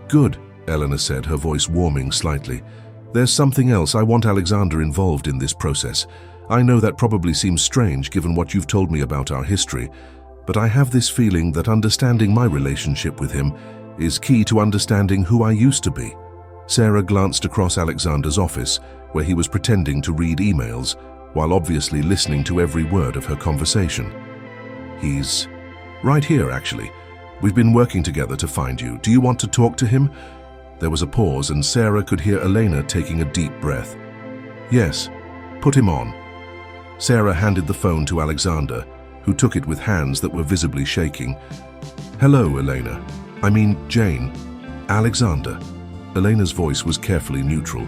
"Good," Elena said, her voice warming slightly. "There's something else. I want Alexander involved in this process. I know that probably seems strange given what you've told me about our history, but I have this feeling that understanding my relationship with him is key to understanding who I used to be. Sarah glanced across Alexander's office, where he was pretending to read emails, while obviously listening to every word of her conversation. He's right here, actually. We've been working together to find you. Do you want to talk to him? There was a pause, and Sarah could hear Elena taking a deep breath. Yes, put him on. Sarah handed the phone to Alexander, who took it with hands that were visibly shaking. Hello, Elena. I mean, Jane. Alexander. Elena's voice was carefully neutral.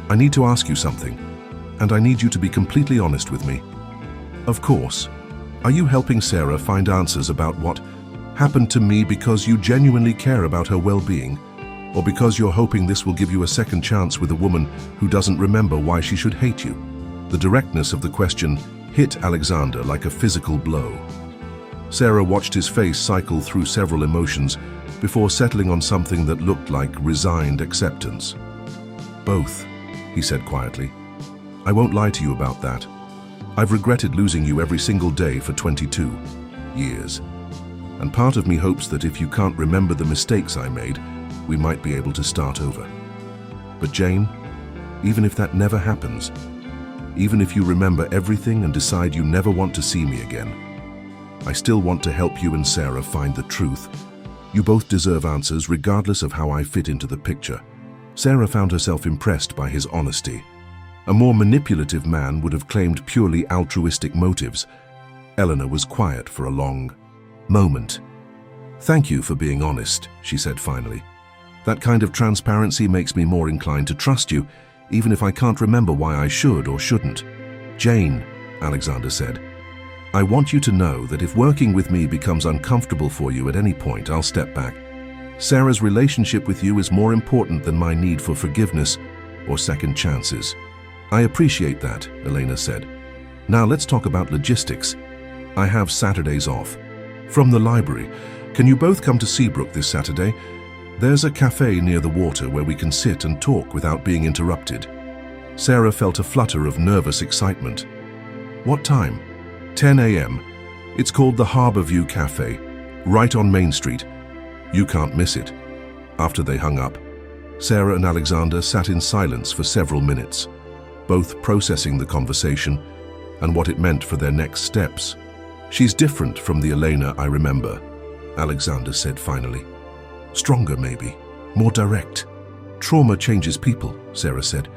I need to ask you something, and I need you to be completely honest with me. Of course. Are you helping Sarah find answers about what happened to me because you genuinely care about her well-being, or because you're hoping this will give you a second chance with a woman who doesn't remember why she should hate you? The directness of the question hit Alexander like a physical blow. Sarah watched his face cycle through several emotions before settling on something that looked like resigned acceptance. Both, he said quietly. I won't lie to you about that. I've regretted losing you every single day for 22 years. And part of me hopes that if you can't remember the mistakes I made, we might be able to start over. But Jane, even if that never happens, even if you remember everything and decide you never want to see me again, I still want to help you and Sarah find the truth. You both deserve answers regardless of how I fit into the picture. Sarah found herself impressed by his honesty. A more manipulative man would have claimed purely altruistic motives. Eleanor was quiet for a long moment. Thank you for being honest, she said finally. That kind of transparency makes me more inclined to trust you, even if I can't remember why I should or shouldn't. Jane, Alexander said, I want you to know that if working with me becomes uncomfortable for you at any point, I'll step back. Sarah's relationship with you is more important than my need for forgiveness or second chances. I appreciate that, Elena said. Now let's talk about logistics. I have Saturdays off. From the library, can you both come to Seabrook this Saturday? There's a cafe near the water where we can sit and talk without being interrupted. Sarah felt a flutter of nervous excitement. What time? 10 a.m. It's called the Harborview Cafe, right on Main Street. You can't miss it. After they hung up, Sarah and Alexander sat in silence for several minutes, both processing the conversation and what it meant for their next steps. She's different from the Elena I remember, Alexander said finally. Stronger maybe, more direct. Trauma changes people, Sarah said.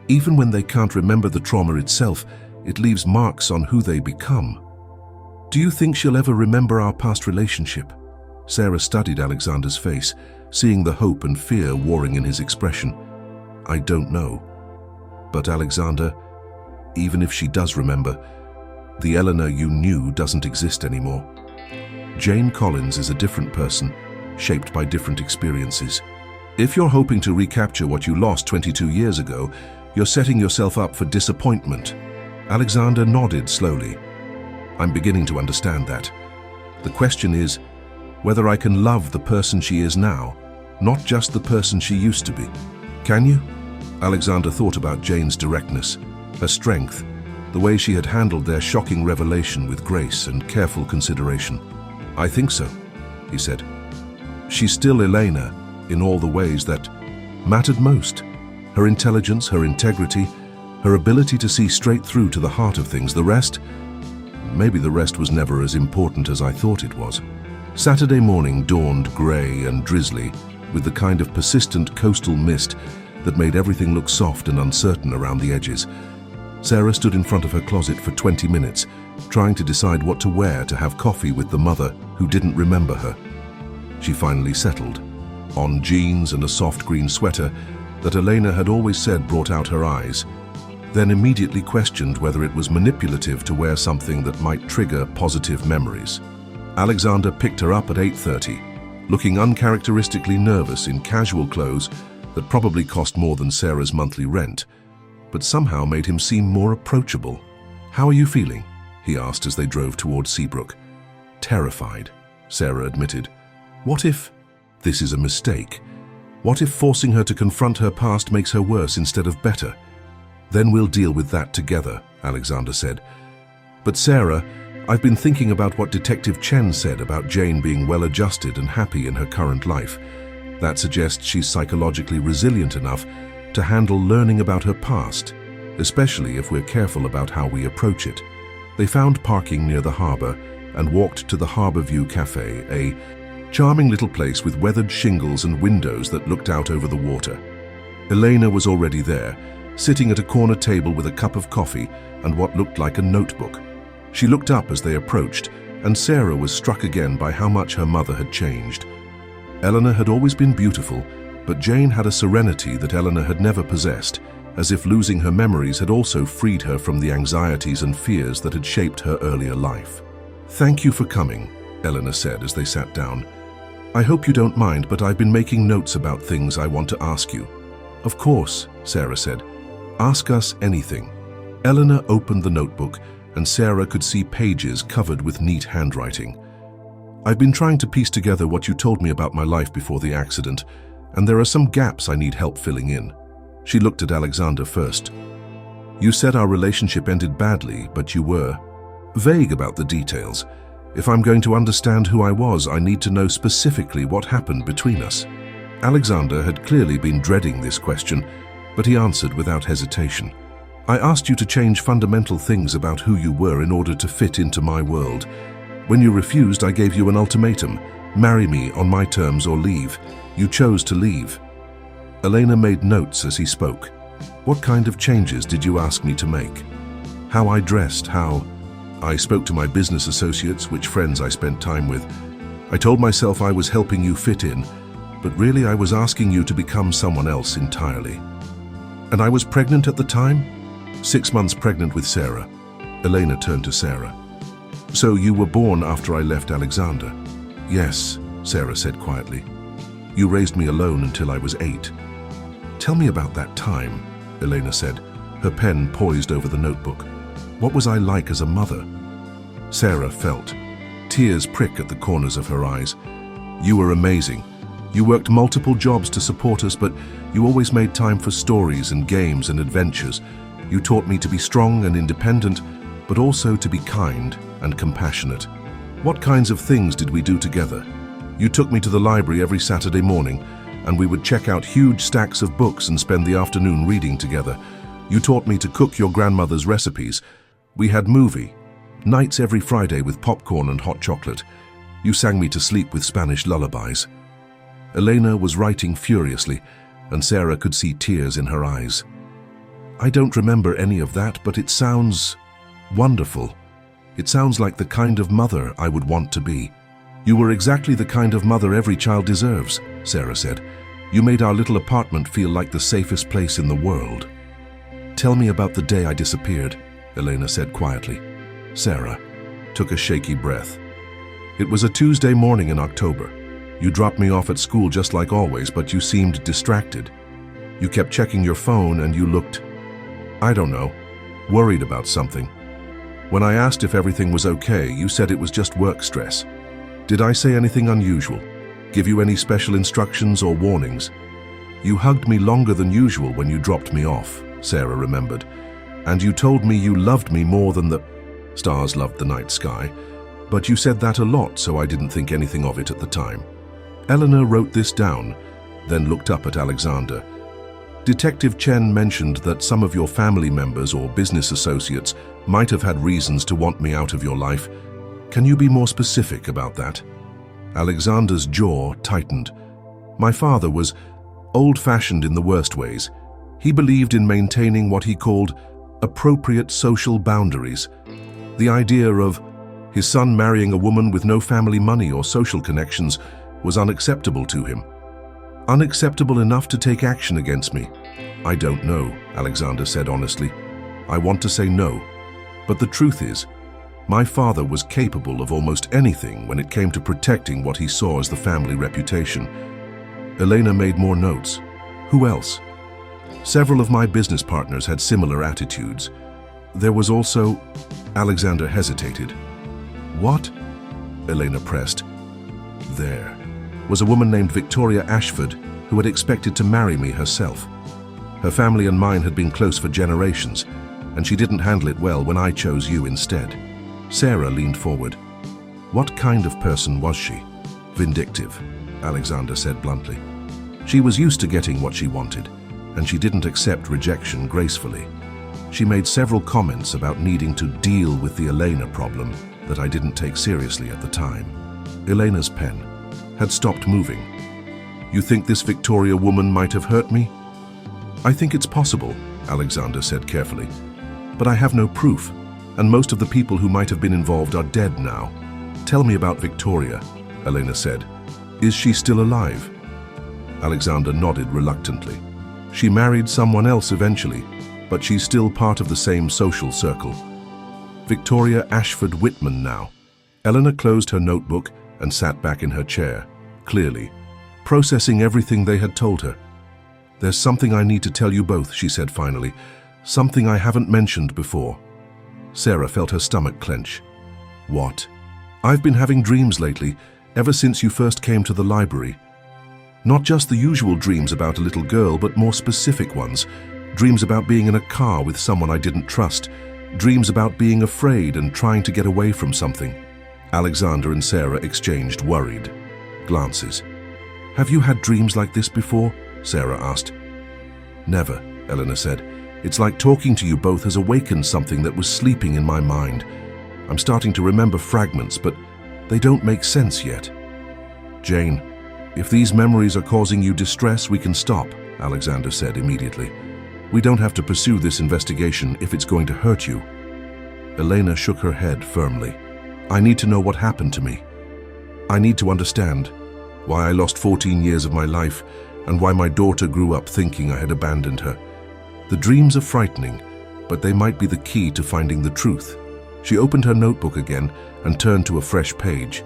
Even when they can't remember the trauma itself, it leaves marks on who they become. Do you think she'll ever remember our past relationship? Sarah studied Alexander's face, seeing the hope and fear warring in his expression. I don't know. But Alexander, even if she does remember, the Eleanor you knew doesn't exist anymore. Jane Collins is a different person, shaped by different experiences. If you're hoping to recapture what you lost 22 years ago, you're setting yourself up for disappointment. Alexander nodded slowly. I'm beginning to understand that. The question is whether I can love the person she is now, not just the person she used to be. Can you? Alexander thought about Jane's directness, her strength, the way she had handled their shocking revelation with grace and careful consideration. I think so, he said. She's still Elena in all the ways that mattered most. Her intelligence, her integrity, her ability to see straight through to the heart of things. The rest? Maybe the rest was never as important as I thought it was. Saturday morning dawned grey and drizzly, with the kind of persistent coastal mist that made everything look soft and uncertain around the edges. Sarah stood in front of her closet for 20 minutes, trying to decide what to wear to have coffee with the mother who didn't remember her. She finally settled on jeans and a soft green sweater that Elena had always said brought out her eyes, then immediately questioned whether it was manipulative to wear something that might trigger positive memories. Alexander picked her up at 8:30, looking uncharacteristically nervous in casual clothes that probably cost more than Sarah's monthly rent, but somehow made him seem more approachable. How are you feeling? He asked as they drove toward Seabrook. Terrified, Sarah admitted. What if this is a mistake? What if forcing her to confront her past makes her worse instead of better? Then we'll deal with that together, Alexander said. But Sarah, I've been thinking about what Detective Chen said about Jane being well-adjusted and happy in her current life. That suggests she's psychologically resilient enough to handle learning about her past, especially if we're careful about how we approach it. They found parking near the harbor and walked to the Harbor View Cafe, a charming little place with weathered shingles and windows that looked out over the water. Elena was already there, sitting at a corner table with a cup of coffee and what looked like a notebook. She looked up as they approached, and Sarah was struck again by how much her mother had changed. Eleanor had always been beautiful, but Jane had a serenity that Eleanor had never possessed, as if losing her memories had also freed her from the anxieties and fears that had shaped her earlier life. "Thank you for coming," Eleanor said as they sat down. "I hope you don't mind, but I've been making notes about things I want to ask you." "Of course," Sarah said. "Ask us anything." Eleanor opened the notebook, and Sarah could see pages covered with neat handwriting. "I've been trying to piece together what you told me about my life before the accident, and there are some gaps I need help filling in." She looked at Alexander first. "You said our relationship ended badly, but you were vague about the details. If I'm going to understand who I was, I need to know specifically what happened between us." Alexander had clearly been dreading this question, but he answered without hesitation. "I asked you to change fundamental things about who you were in order to fit into my world. When you refused, I gave you an ultimatum: marry me on my terms or leave. You chose to leave." Elena made notes as he spoke. "What kind of changes did you ask me to make?" "How I dressed, how I spoke to my business associates, which friends I spent time with. I told myself I was helping you fit in, but really I was asking you to become someone else entirely." "And I was pregnant at the time?" 6 months pregnant with Sarah." Elena turned to Sarah. "So you were born after I left Alexander?" "Yes," Sarah said quietly. "You raised me alone until I was 8. "Tell me about that time," Elena said, her pen poised over the notebook. "What was I like as a mother?" Sarah felt. Tears prick at the corners of her eyes. "You were amazing. You worked multiple jobs to support us, but you always made time for stories and games and adventures. You taught me to be strong and independent, but also to be kind and compassionate. What kinds of things did we do together? You took me to the library every Saturday morning, and we would check out huge stacks of books and spend the afternoon reading together. You taught me to cook your grandmother's recipes. We had movie nights every Friday with popcorn and hot chocolate. You sang me to sleep with Spanish lullabies." Elena was writing furiously, and Sarah could see tears in her eyes. "I don't remember any of that, but it sounds wonderful. It sounds like the kind of mother I would want to be." "You were exactly the kind of mother every child deserves," Sarah said. "You made our little apartment feel like the safest place in the world." "Tell me about the day I disappeared," Elena said quietly. Sarah took a shaky breath. "It was a Tuesday morning in October. You dropped me off at school just like always, but you seemed distracted. You kept checking your phone and you looked, I don't know, worried about something. When I asked if everything was okay, you said it was just work stress. Did I say anything unusual? Give you any special instructions or warnings?" "You hugged me longer than usual when you dropped me off," Sarah remembered. "And you told me you loved me more than the stars loved the night sky. But you said that a lot, so I didn't think anything of it at the time." Eleanor wrote this down, then looked up at Alexander. "Detective Chen mentioned that some of your family members or business associates might have had reasons to want me out of your life. Can you be more specific about that?" Alexander's jaw tightened. "My father was old-fashioned in the worst ways. He believed in maintaining what he called appropriate social boundaries. The idea of his son marrying a woman with no family money or social connections was unacceptable to him. Unacceptable enough to take action against me." "I don't know," Alexander said honestly. "I want to say no. But the truth is, my father was capable of almost anything when it came to protecting what he saw as the family reputation." Elena made more notes. "Who else?" "Several of my business partners had similar attitudes. There was also—" Alexander hesitated. "What?" Elena pressed. "There was a woman named Victoria Ashford who had expected to marry me herself. Her family and mine had been close for generations, and she didn't handle it well when I chose you instead." Sarah leaned forward. What kind of person was she? Vindictive, Alexander said bluntly. She was used to getting what she wanted, and she didn't accept rejection gracefully. She made several comments about needing to deal with the Elena problem that I didn't take seriously at the time. Elena's pen had stopped moving. You think this Victoria woman might have hurt me? I think it's possible, Alexander said carefully. But I have no proof, and most of the people who might have been involved are dead now. Tell me about Victoria, Elena said. Is she still alive? Alexander nodded reluctantly. She married someone else eventually, but she's still part of the same social circle. Victoria Ashford Whitman now. Eleanor closed her notebook and sat back in her chair, clearly, processing everything they had told her. There's something I need to tell you both, she said finally. Something I haven't mentioned before. Sarah felt her stomach clench. What? I've been having dreams lately, ever since you first came to the library. Not just the usual dreams about a little girl, but more specific ones. Dreams about being in a car with someone I didn't trust. Dreams about being afraid and trying to get away from something. Alexander and Sarah exchanged worried glances. Have you had dreams like this before? Sarah asked. Never, Eleanor said. It's like talking to you both has awakened something that was sleeping in my mind. I'm starting to remember fragments, but they don't make sense yet. Jane, if these memories are causing you distress, we can stop, Alexander said immediately. We don't have to pursue this investigation if it's going to hurt you. Elena shook her head firmly. I need to know what happened to me. I need to understand why I lost 14 years of my life and why my daughter grew up thinking I had abandoned her. The dreams are frightening, but they might be the key to finding the truth. She opened her notebook again and turned to a fresh page.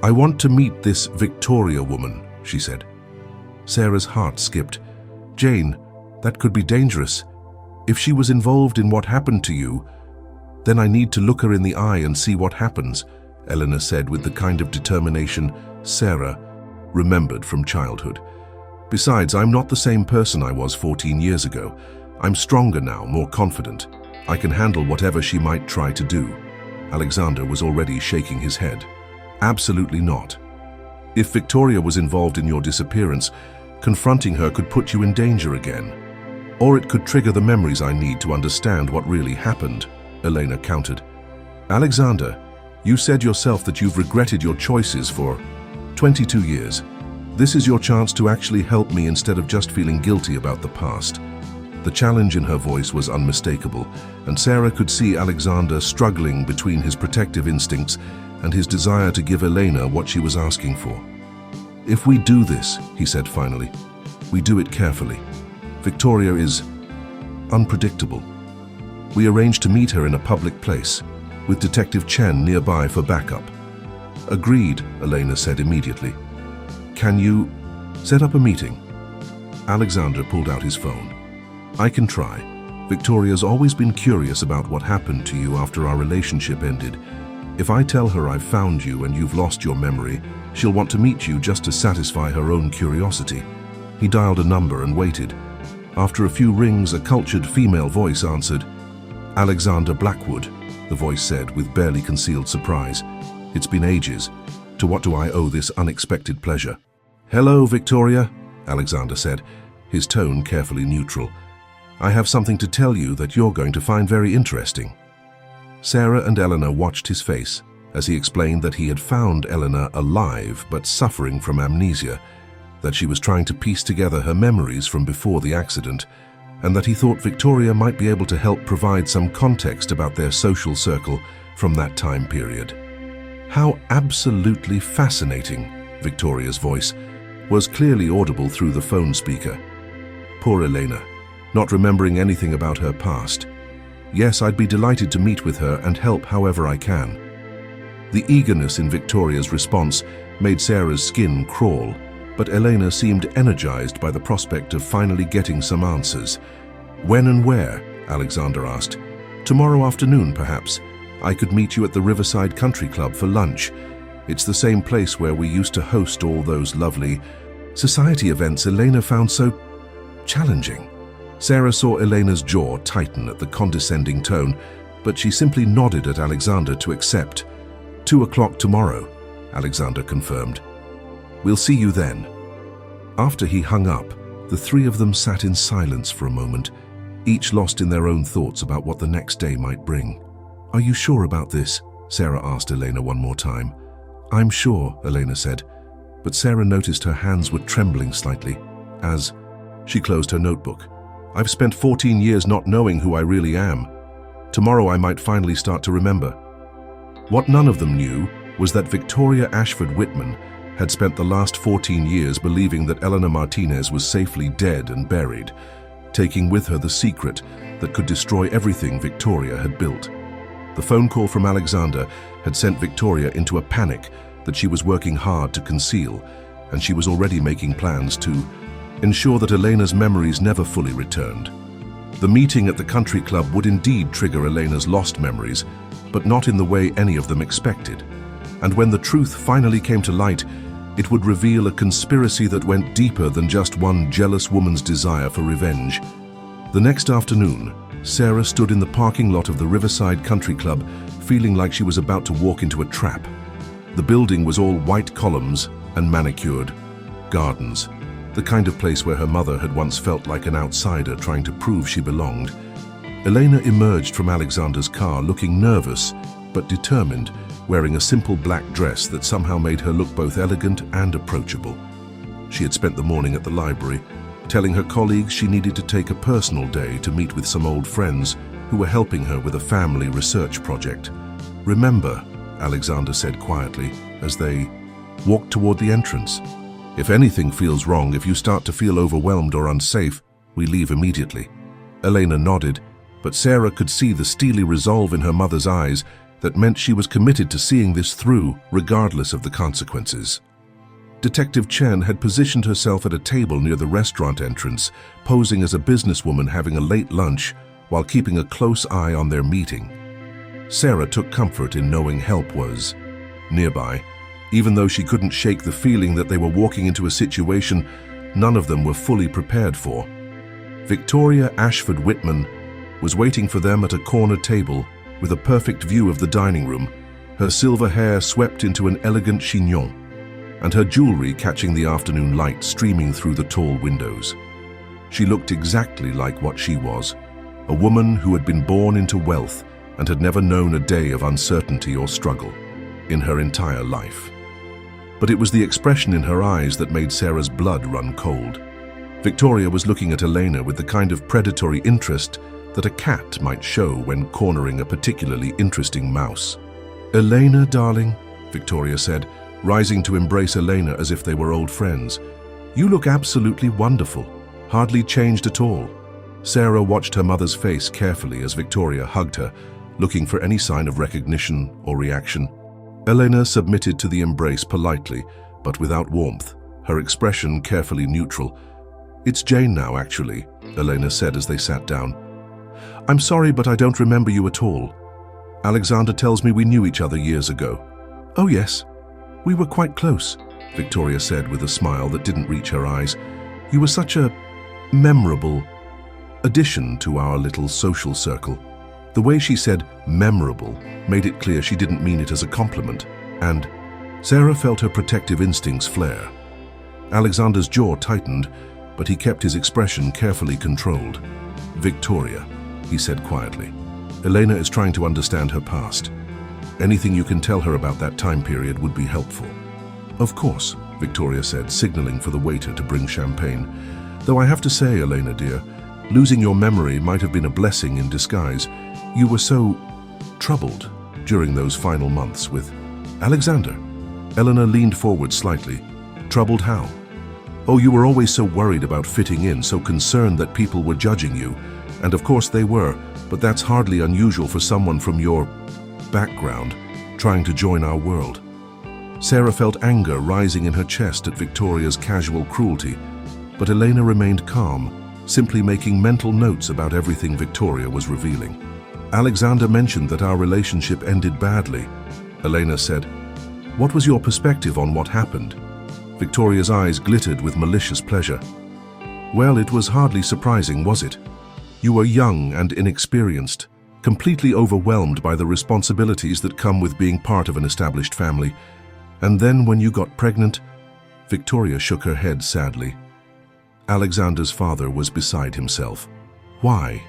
I want to meet this Victoria woman, she said. Sarah's heart skipped. Jane, that could be dangerous. If she was involved in what happened to you, then I need to look her in the eye and see what happens, Eleanor said with the kind of determination Sarah remembered from childhood. Besides, I'm not the same person I was 14 years ago. I'm stronger now, more confident. I can handle whatever she might try to do. Alexander was already shaking his head. Absolutely not. If Victoria was involved in your disappearance, confronting her could put you in danger again. Or it could trigger the memories I need to understand what really happened, Elena countered. Alexander, you said yourself that you've regretted your choices for 22 years. This is your chance to actually help me instead of just feeling guilty about the past. The challenge in her voice was unmistakable, and Sarah could see Alexander struggling between his protective instincts and his desire to give Elena what she was asking for. If we do this, he said finally, we do it carefully. Victoria is unpredictable. We arranged to meet her in a public place, with Detective Chen nearby for backup. Agreed, Elena said immediately. Can you set up a meeting? Alexander pulled out his phone. I can try. Victoria's always been curious about what happened to you after our relationship ended. If I tell her I've found you and you've lost your memory, she'll want to meet you just to satisfy her own curiosity. He dialed a number and waited. After a few rings, a cultured female voice answered. Alexander Blackwood, the voice said with barely concealed surprise. It's been ages. To what do I owe this unexpected pleasure? Hello, Victoria, Alexander said, his tone carefully neutral. I have something to tell you that you're going to find very interesting. Sarah and Eleanor watched his face as he explained that he had found Eleanor alive but suffering from amnesia, that she was trying to piece together her memories from before the accident, and that he thought Victoria might be able to help provide some context about their social circle from that time period. How absolutely fascinating, Victoria's voice was clearly audible through the phone speaker. Poor Elena, not remembering anything about her past. Yes, I'd be delighted to meet with her and help however I can. The eagerness in Victoria's response made Sarah's skin crawl, but Elena seemed energized by the prospect of finally getting some answers. When and where? Alexander asked. Tomorrow afternoon, perhaps. I could meet you at the Riverside Country Club for lunch. It's the same place where we used to host all those lovely society events Elena found so challenging. Sarah saw Elena's jaw tighten at the condescending tone, but she simply nodded at Alexander to accept. 2 o'clock tomorrow, Alexander confirmed. We'll see you then. After he hung up, the three of them sat in silence for a moment, each lost in their own thoughts about what the next day might bring. Are you sure about this? Sarah asked Elena one more time. I'm sure, Elena said, but Sarah noticed her hands were trembling slightly as she closed her notebook. I've spent 14 years not knowing who I really am. Tomorrow I might finally start to remember. What none of them knew was that Victoria Ashford Whitman had spent the last 14 years believing that Elena Martinez was safely dead and buried, taking with her the secret that could destroy everything Victoria had built. The phone call from Alexander had sent Victoria into a panic that she was working hard to conceal, and she was already making plans to ensure that Elena's memories never fully returned. The meeting at the country club would indeed trigger Elena's lost memories, but not in the way any of them expected. And when the truth finally came to light, it would reveal a conspiracy that went deeper than just one jealous woman's desire for revenge. The next afternoon, Sarah stood in the parking lot of the Riverside Country Club, feeling like she was about to walk into a trap. The building was all white columns and manicured gardens, the kind of place where her mother had once felt like an outsider trying to prove she belonged. Elena emerged from Alexander's car looking nervous but determined, wearing a simple black dress that somehow made her look both elegant and approachable. She had spent the morning at the library, telling her colleagues she needed to take a personal day to meet with some old friends who were helping her with a family research project. Remember, Alexander said quietly as they walked toward the entrance. If anything feels wrong, if you start to feel overwhelmed or unsafe, we leave immediately. Elena nodded, but Sarah could see the steely resolve in her mother's eyes that meant she was committed to seeing this through, regardless of the consequences. Detective Chen had positioned herself at a table near the restaurant entrance, posing as a businesswoman having a late lunch while keeping a close eye on their meeting. Sarah took comfort in knowing help was nearby, even though she couldn't shake the feeling that they were walking into a situation none of them were fully prepared for. Victoria Ashford Whitman was waiting for them at a corner table with a perfect view of the dining room, her silver hair swept into an elegant chignon, and her jewelry catching the afternoon light streaming through the tall windows. She looked exactly like what she was, a woman who had been born into wealth and had never known a day of uncertainty or struggle in her entire life. But it was the expression in her eyes that made Sarah's blood run cold. Victoria was looking at Elena with the kind of predatory interest that a cat might show when cornering a particularly interesting mouse. "Elena, darling," Victoria said, rising to embrace Elena as if they were old friends. "You look absolutely wonderful, hardly changed at all." Sarah watched her mother's face carefully as Victoria hugged her, looking for any sign of recognition or reaction. Elena submitted to the embrace politely, but without warmth, her expression carefully neutral. "It's Jane now, actually," Elena said as they sat down. "I'm sorry, but I don't remember you at all. Alexander tells me we knew each other years ago." "Oh yes, we were quite close," Victoria said with a smile that didn't reach her eyes. "You were such a memorable addition to our little social circle." The way she said memorable made it clear she didn't mean it as a compliment, and Sarah felt her protective instincts flare. Alexander's jaw tightened, but he kept his expression carefully controlled. "Victoria," he said quietly, "Elena is trying to understand her past. Anything you can tell her about that time period would be helpful." "Of course," Victoria said, signaling for the waiter to bring champagne. "Though I have to say, Elena dear, losing your memory might have been a blessing in disguise. You were so troubled during those final months with Alexander." Elena leaned forward slightly. "Troubled how?" "Oh, you were always so worried about fitting in, so concerned that people were judging you. And of course they were, but that's hardly unusual for someone from your background trying to join our world." Sarah felt anger rising in her chest at Victoria's casual cruelty, but Elena remained calm, simply making mental notes about everything Victoria was revealing. "Alexander mentioned that our relationship ended badly," Elena said. "What was your perspective on what happened?" Victoria's eyes glittered with malicious pleasure. "Well, it was hardly surprising, was it? You were young and inexperienced, completely overwhelmed by the responsibilities that come with being part of an established family. And then when you got pregnant, Victoria shook her head sadly. Alexander's father was beside himself. Why?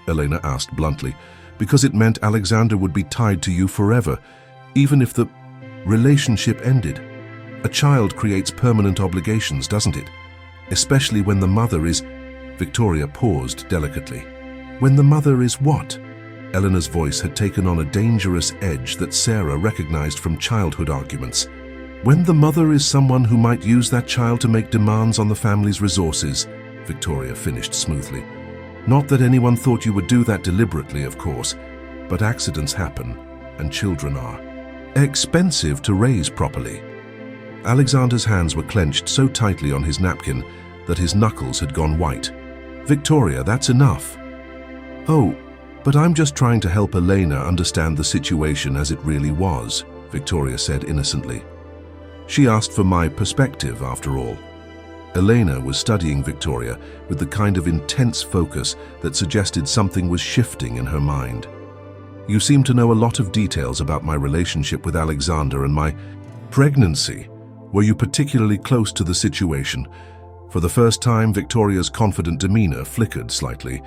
Elena asked bluntly. Because it meant Alexander would be tied to you forever, even if the relationship ended. A child creates permanent obligations, doesn't it? Especially when the mother is... Victoria paused delicately. When the mother is what? Eleanor's voice had taken on a dangerous edge that Sarah recognized from childhood arguments. When the mother is someone who might use that child to make demands on the family's resources, Victoria finished smoothly. Not that anyone thought you would do that deliberately, of course, but accidents happen, and children are expensive to raise properly. Alexander's hands were clenched so tightly on his napkin that his knuckles had gone white. Victoria, that's enough. Oh, but I'm just trying to help Elena understand the situation as it really was, Victoria said innocently. She asked for my perspective, after all. Elena was studying Victoria with the kind of intense focus that suggested something was shifting in her mind. You seem to know a lot of details about my relationship with Alexander and my pregnancy. Were you particularly close to the situation? For the first time, Victoria's confident demeanor flickered slightly.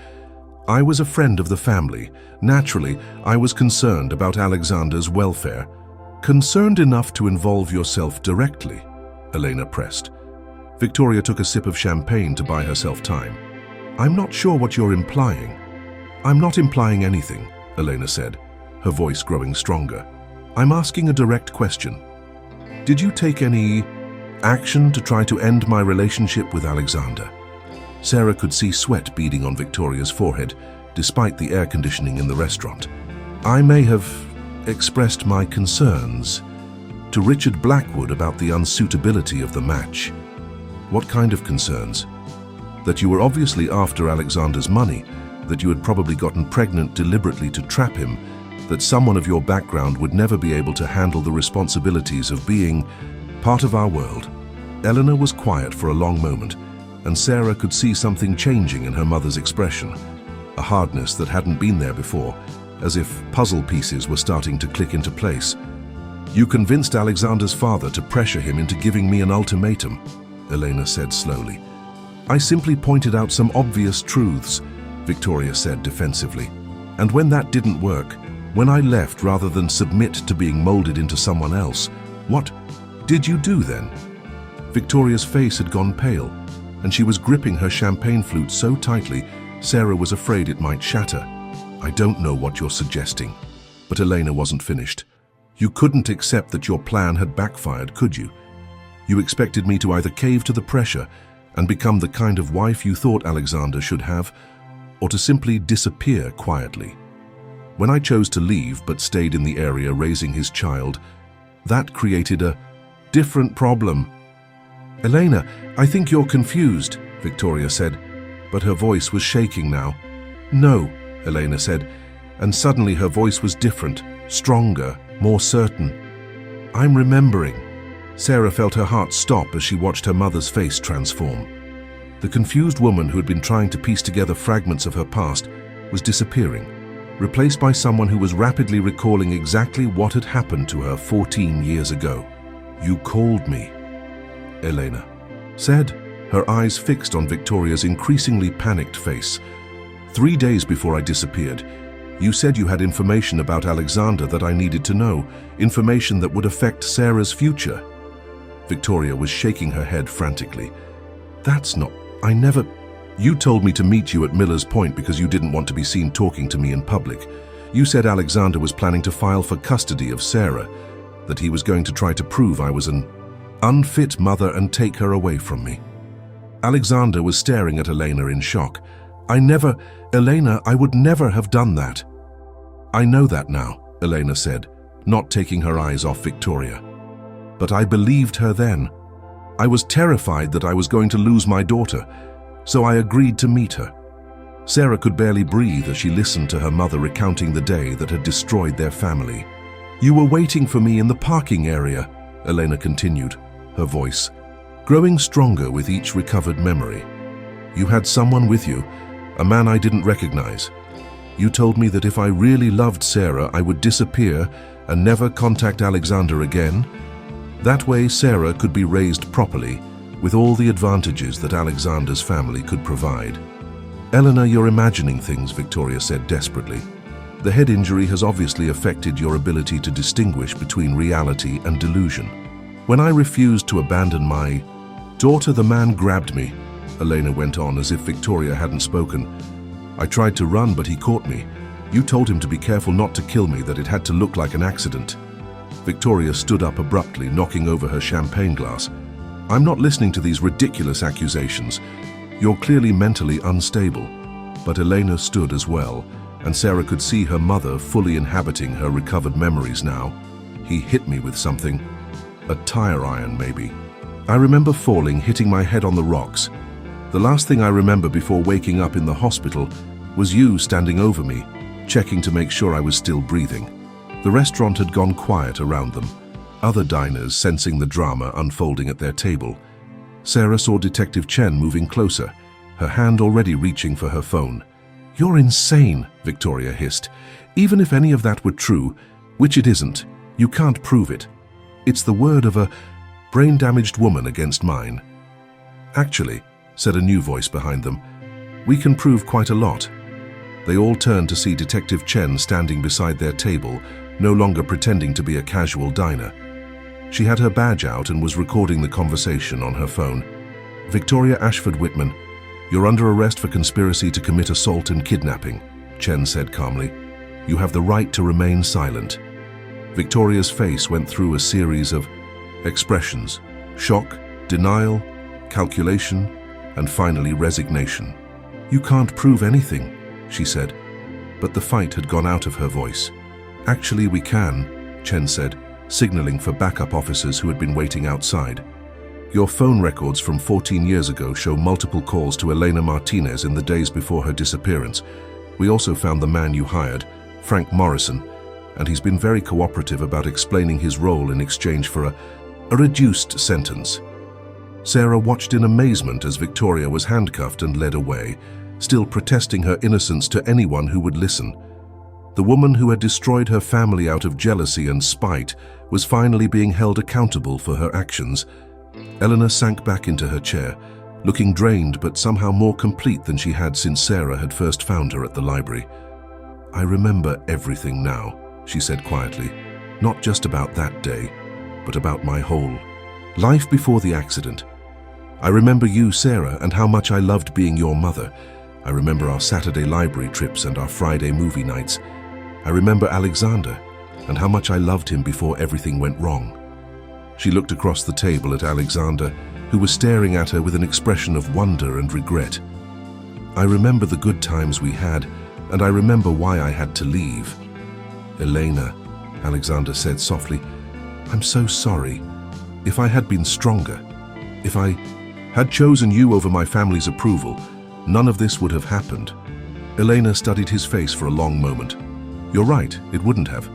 I was a friend of the family. Naturally, I was concerned about Alexander's welfare. Concerned enough to involve yourself directly, Elena pressed. Victoria took a sip of champagne to buy herself time. I'm not sure what you're implying. I'm not implying anything, Elena said, her voice growing stronger. I'm asking a direct question. Did you take any action to try to end my relationship with Alexander? Sarah could see sweat beading on Victoria's forehead, despite the air conditioning in the restaurant. I may have expressed my concerns to Richard Blackwood about the unsuitability of the match. What kind of concerns? That you were obviously after Alexander's money, that you had probably gotten pregnant deliberately to trap him, that someone of your background would never be able to handle the responsibilities of being part of our world. Eleanor was quiet for a long moment, and Sarah could see something changing in her mother's expression, a hardness that hadn't been there before, as if puzzle pieces were starting to click into place. You convinced Alexander's father to pressure him into giving me an ultimatum, Elena said slowly. I simply pointed out some obvious truths, Victoria said defensively. And when that didn't work, when I left rather than submit to being molded into someone else, what did you do then? Victoria's face had gone pale, and she was gripping her champagne flute so tightly, Sarah was afraid it might shatter. I don't know what you're suggesting. But Elena wasn't finished. You couldn't accept that your plan had backfired, could you? You expected me to either cave to the pressure and become the kind of wife you thought Alexander should have, or to simply disappear quietly. When I chose to leave but stayed in the area raising his child, that created a different problem. Elena, I think you're confused, Victoria said, but her voice was shaking now. No, Elena said, and suddenly her voice was different, stronger, more certain. I'm remembering. Sarah felt her heart stop as she watched her mother's face transform. The confused woman who had been trying to piece together fragments of her past was disappearing, replaced by someone who was rapidly recalling exactly what had happened to her 14 years ago. You called me, Elena said, her eyes fixed on Victoria's increasingly panicked face. 3 days before I disappeared, you said you had information about Alexander that I needed to know, information that would affect Sarah's future. Victoria was shaking her head frantically. That's not... I never... You told me to meet you at Miller's Point because you didn't want to be seen talking to me in public. You said Alexander was planning to file for custody of Sarah, that he was going to try to prove I was an unfit mother and take her away from me. Alexander was staring at Elena in shock. Elena, I would never have done that. I know that now, Elena said, not taking her eyes off Victoria. But I believed her then. I was terrified that I was going to lose my daughter, so I agreed to meet her. Sarah could barely breathe as she listened to her mother recounting the day that had destroyed their family. You were waiting for me in the parking area, Elena continued, her voice growing stronger with each recovered memory. You had someone with you, a man I didn't recognize. You told me that if I really loved Sarah, I would disappear and never contact Alexander again. That way, Sarah could be raised properly, with all the advantages that Alexander's family could provide. Eleanor, you're imagining things, Victoria said desperately. The head injury has obviously affected your ability to distinguish between reality and delusion. When I refused to abandon my daughter, the man grabbed me, Elena went on as if Victoria hadn't spoken. I tried to run, but he caught me. You told him to be careful not to kill me, that it had to look like an accident. Victoria stood up abruptly, knocking over her champagne glass. I'm not listening to these ridiculous accusations. You're clearly mentally unstable. But Elena stood as well, and Sarah could see her mother fully inhabiting her recovered memories now. He hit me with something. A tire iron, maybe. I remember falling, hitting my head on the rocks. The last thing I remember before waking up in the hospital was you standing over me, checking to make sure I was still breathing. The restaurant had gone quiet around them, other diners sensing the drama unfolding at their table. Sarah saw Detective Chen moving closer, her hand already reaching for her phone. You're insane, Victoria hissed. Even if any of that were true, which it isn't, you can't prove it. It's the word of a brain-damaged woman against mine. Actually, said a new voice behind them, we can prove quite a lot. They all turned to see Detective Chen standing beside their table, no longer pretending to be a casual diner. She had her badge out and was recording the conversation on her phone. Victoria Ashford Whitman, you're under arrest for conspiracy to commit assault and kidnapping, Chen said calmly. You have the right to remain silent. Victoria's face went through a series of expressions: shock, denial, calculation, and finally resignation. You can't prove anything, she said, but the fight had gone out of her voice. Actually, we can, Chen said, signaling for backup officers who had been waiting outside. Your phone records from 14 years ago show multiple calls to Elena Martinez in the days before her disappearance. We also found the man you hired, Frank Morrison, and he's been very cooperative about explaining his role in exchange for a reduced sentence. Sarah watched in amazement as Victoria was handcuffed and led away, still protesting her innocence to anyone who would listen. The woman who had destroyed her family out of jealousy and spite was finally being held accountable for her actions. Eleanor sank back into her chair, looking drained but somehow more complete than she had since Sarah had first found her at the library. I remember everything now, she said quietly, not just about that day, but about my whole life before the accident. I remember you, Sarah, and how much I loved being your mother. I remember our Saturday library trips and our Friday movie nights. I remember Alexander, and how much I loved him before everything went wrong. She looked across the table at Alexander, who was staring at her with an expression of wonder and regret. I remember the good times we had, and I remember why I had to leave. Elena, Alexander said softly, I'm so sorry. If I had been stronger, if I had chosen you over my family's approval, none of this would have happened. Elena studied his face for a long moment. You're right, it wouldn't have.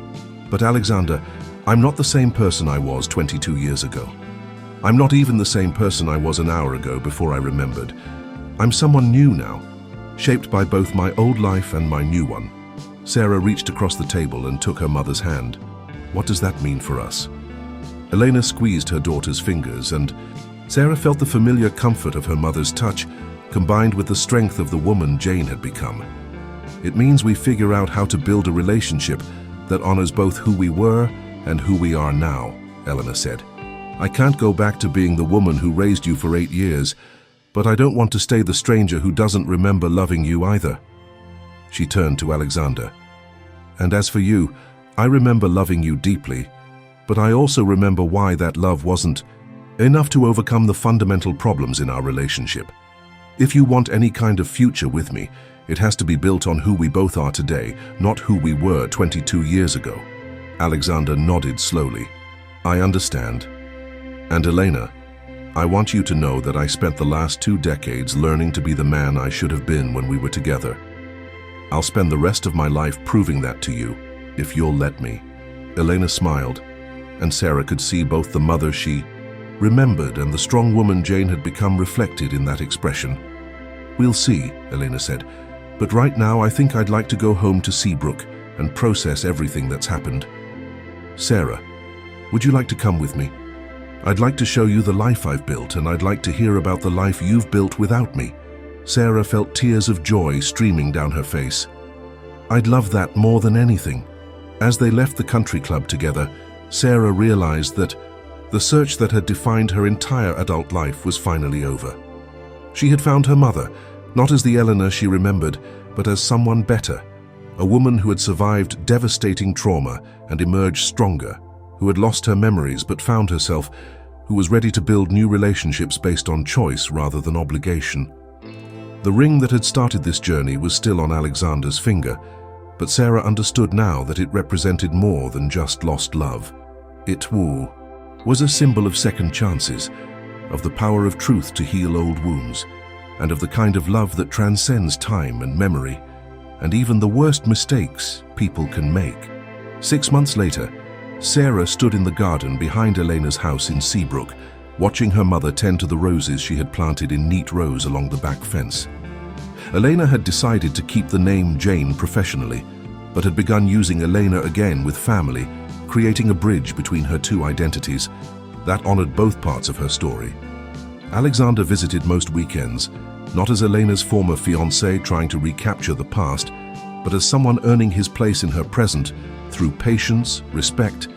But Alexander, I'm not the same person I was 22 years ago. I'm not even the same person I was an hour ago before I remembered. I'm someone new now, shaped by both my old life and my new one. Sarah reached across the table and took her mother's hand. What does that mean for us? Elena squeezed her daughter's fingers, and Sarah felt the familiar comfort of her mother's touch, combined with the strength of the woman Jane had become. It means we figure out how to build a relationship that honors both who we were and who we are now, Eleanor said. I can't go back to being the woman who raised you for 8 years, but I don't want to stay the stranger who doesn't remember loving you either. She turned to Alexander. And as for you, I remember loving you deeply, but I also remember why that love wasn't enough to overcome the fundamental problems in our relationship. If you want any kind of future with me, it has to be built on who we both are today, not who we were 22 years ago. Alexander nodded slowly. I understand. And Elena, I want you to know that I spent the last 2 decades learning to be the man I should have been when we were together. I'll spend the rest of my life proving that to you, if you'll let me. Elena smiled, and Sarah could see both the mother she remembered and the strong woman Jane had become reflected in that expression. We'll see, Elena said. But right now I think I'd like to go home to Seabrook and process everything that's happened. Sarah, would you like to come with me? I'd like to show you the life I've built, and I'd like to hear about the life you've built without me. Sarah felt tears of joy streaming down her face. I'd love that more than anything. As they left the country club together, Sarah realized that the search that had defined her entire adult life was finally over. She had found her mother, not as the Eleanor she remembered, but as someone better, a woman who had survived devastating trauma and emerged stronger, who had lost her memories but found herself, who was ready to build new relationships based on choice rather than obligation. The ring that had started this journey was still on Alexander's finger, but Sarah understood now that it represented more than just lost love. It was a symbol of second chances, of the power of truth to heal old wounds, and of the kind of love that transcends time and memory, and even the worst mistakes people can make. 6 months later, Sarah stood in the garden behind Elena's house in Seabrook, watching her mother tend to the roses she had planted in neat rows along the back fence. Elena had decided to keep the name Jane professionally, but had begun using Elena again with family, creating a bridge between her two identities that honored both parts of her story. Alexander visited most weekends, not as Elena's former fiancé trying to recapture the past, but as someone earning his place in her present through patience, respect,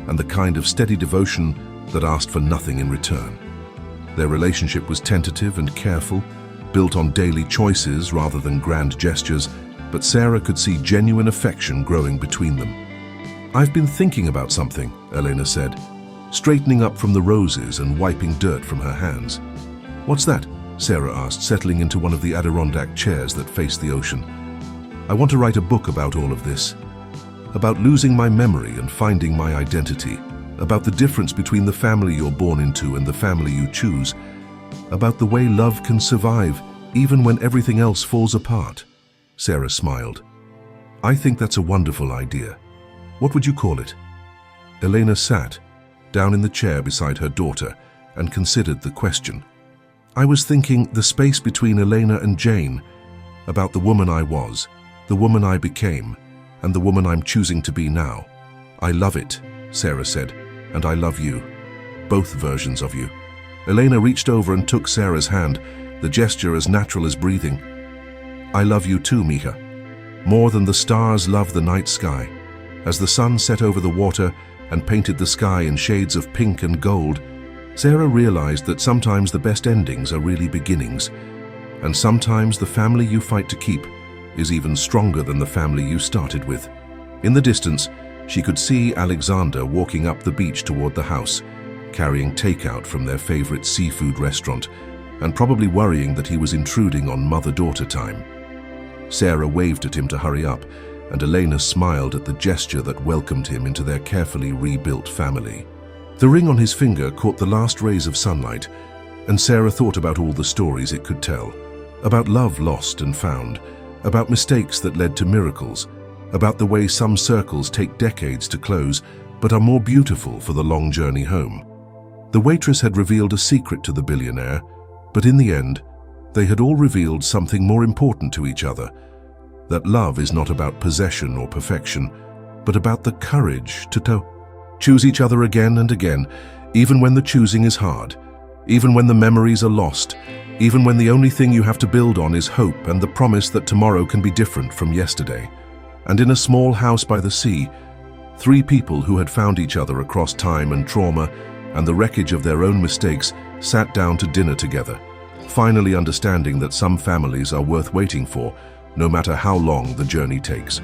and the kind of steady devotion that asked for nothing in return. Their relationship was tentative and careful, built on daily choices rather than grand gestures, but Sarah could see genuine affection growing between them. "I've been thinking about something," Elena said, straightening up from the roses and wiping dirt from her hands. "What's that?" Sarah asked, settling into one of the Adirondack chairs that faced the ocean. "I want to write a book about all of this. About losing my memory and finding my identity. About the difference between the family you're born into and the family you choose. About the way love can survive even when everything else falls apart." Sarah smiled. "I think that's a wonderful idea. What would you call it?" Elena sat down in the chair beside her daughter and considered the question. "I was thinking the space between Elena and Jane, about the woman I was, the woman I became, and the woman I'm choosing to be now. I love it," Sarah said, "and I love you. Both versions of you." Elena reached over and took Sarah's hand, the gesture as natural as breathing. "I love you too, Mija. More than the stars love the night sky. As the sun set over the water and painted the sky in shades of pink and gold, Sarah realized that sometimes the best endings are really beginnings, and sometimes the family you fight to keep is even stronger than the family you started with. In the distance, she could see Alexander walking up the beach toward the house, carrying takeout from their favorite seafood restaurant, and probably worrying that he was intruding on mother-daughter time. Sarah waved at him to hurry up, and Elena smiled at the gesture that welcomed him into their carefully rebuilt family. The ring on his finger caught the last rays of sunlight, and Sarah thought about all the stories it could tell, about love lost and found, about mistakes that led to miracles, about the way some circles take decades to close but are more beautiful for the long journey home. The waitress had revealed a secret to the billionaire, but in the end, they had all revealed something more important to each other, that love is not about possession or perfection, but about the courage to choose each other again and again, even when the choosing is hard, even when the memories are lost, even when the only thing you have to build on is hope and the promise that tomorrow can be different from yesterday. And in a small house by the sea, 3 people who had found each other across time and trauma and the wreckage of their own mistakes sat down to dinner together, finally understanding that some families are worth waiting for, no matter how long the journey takes.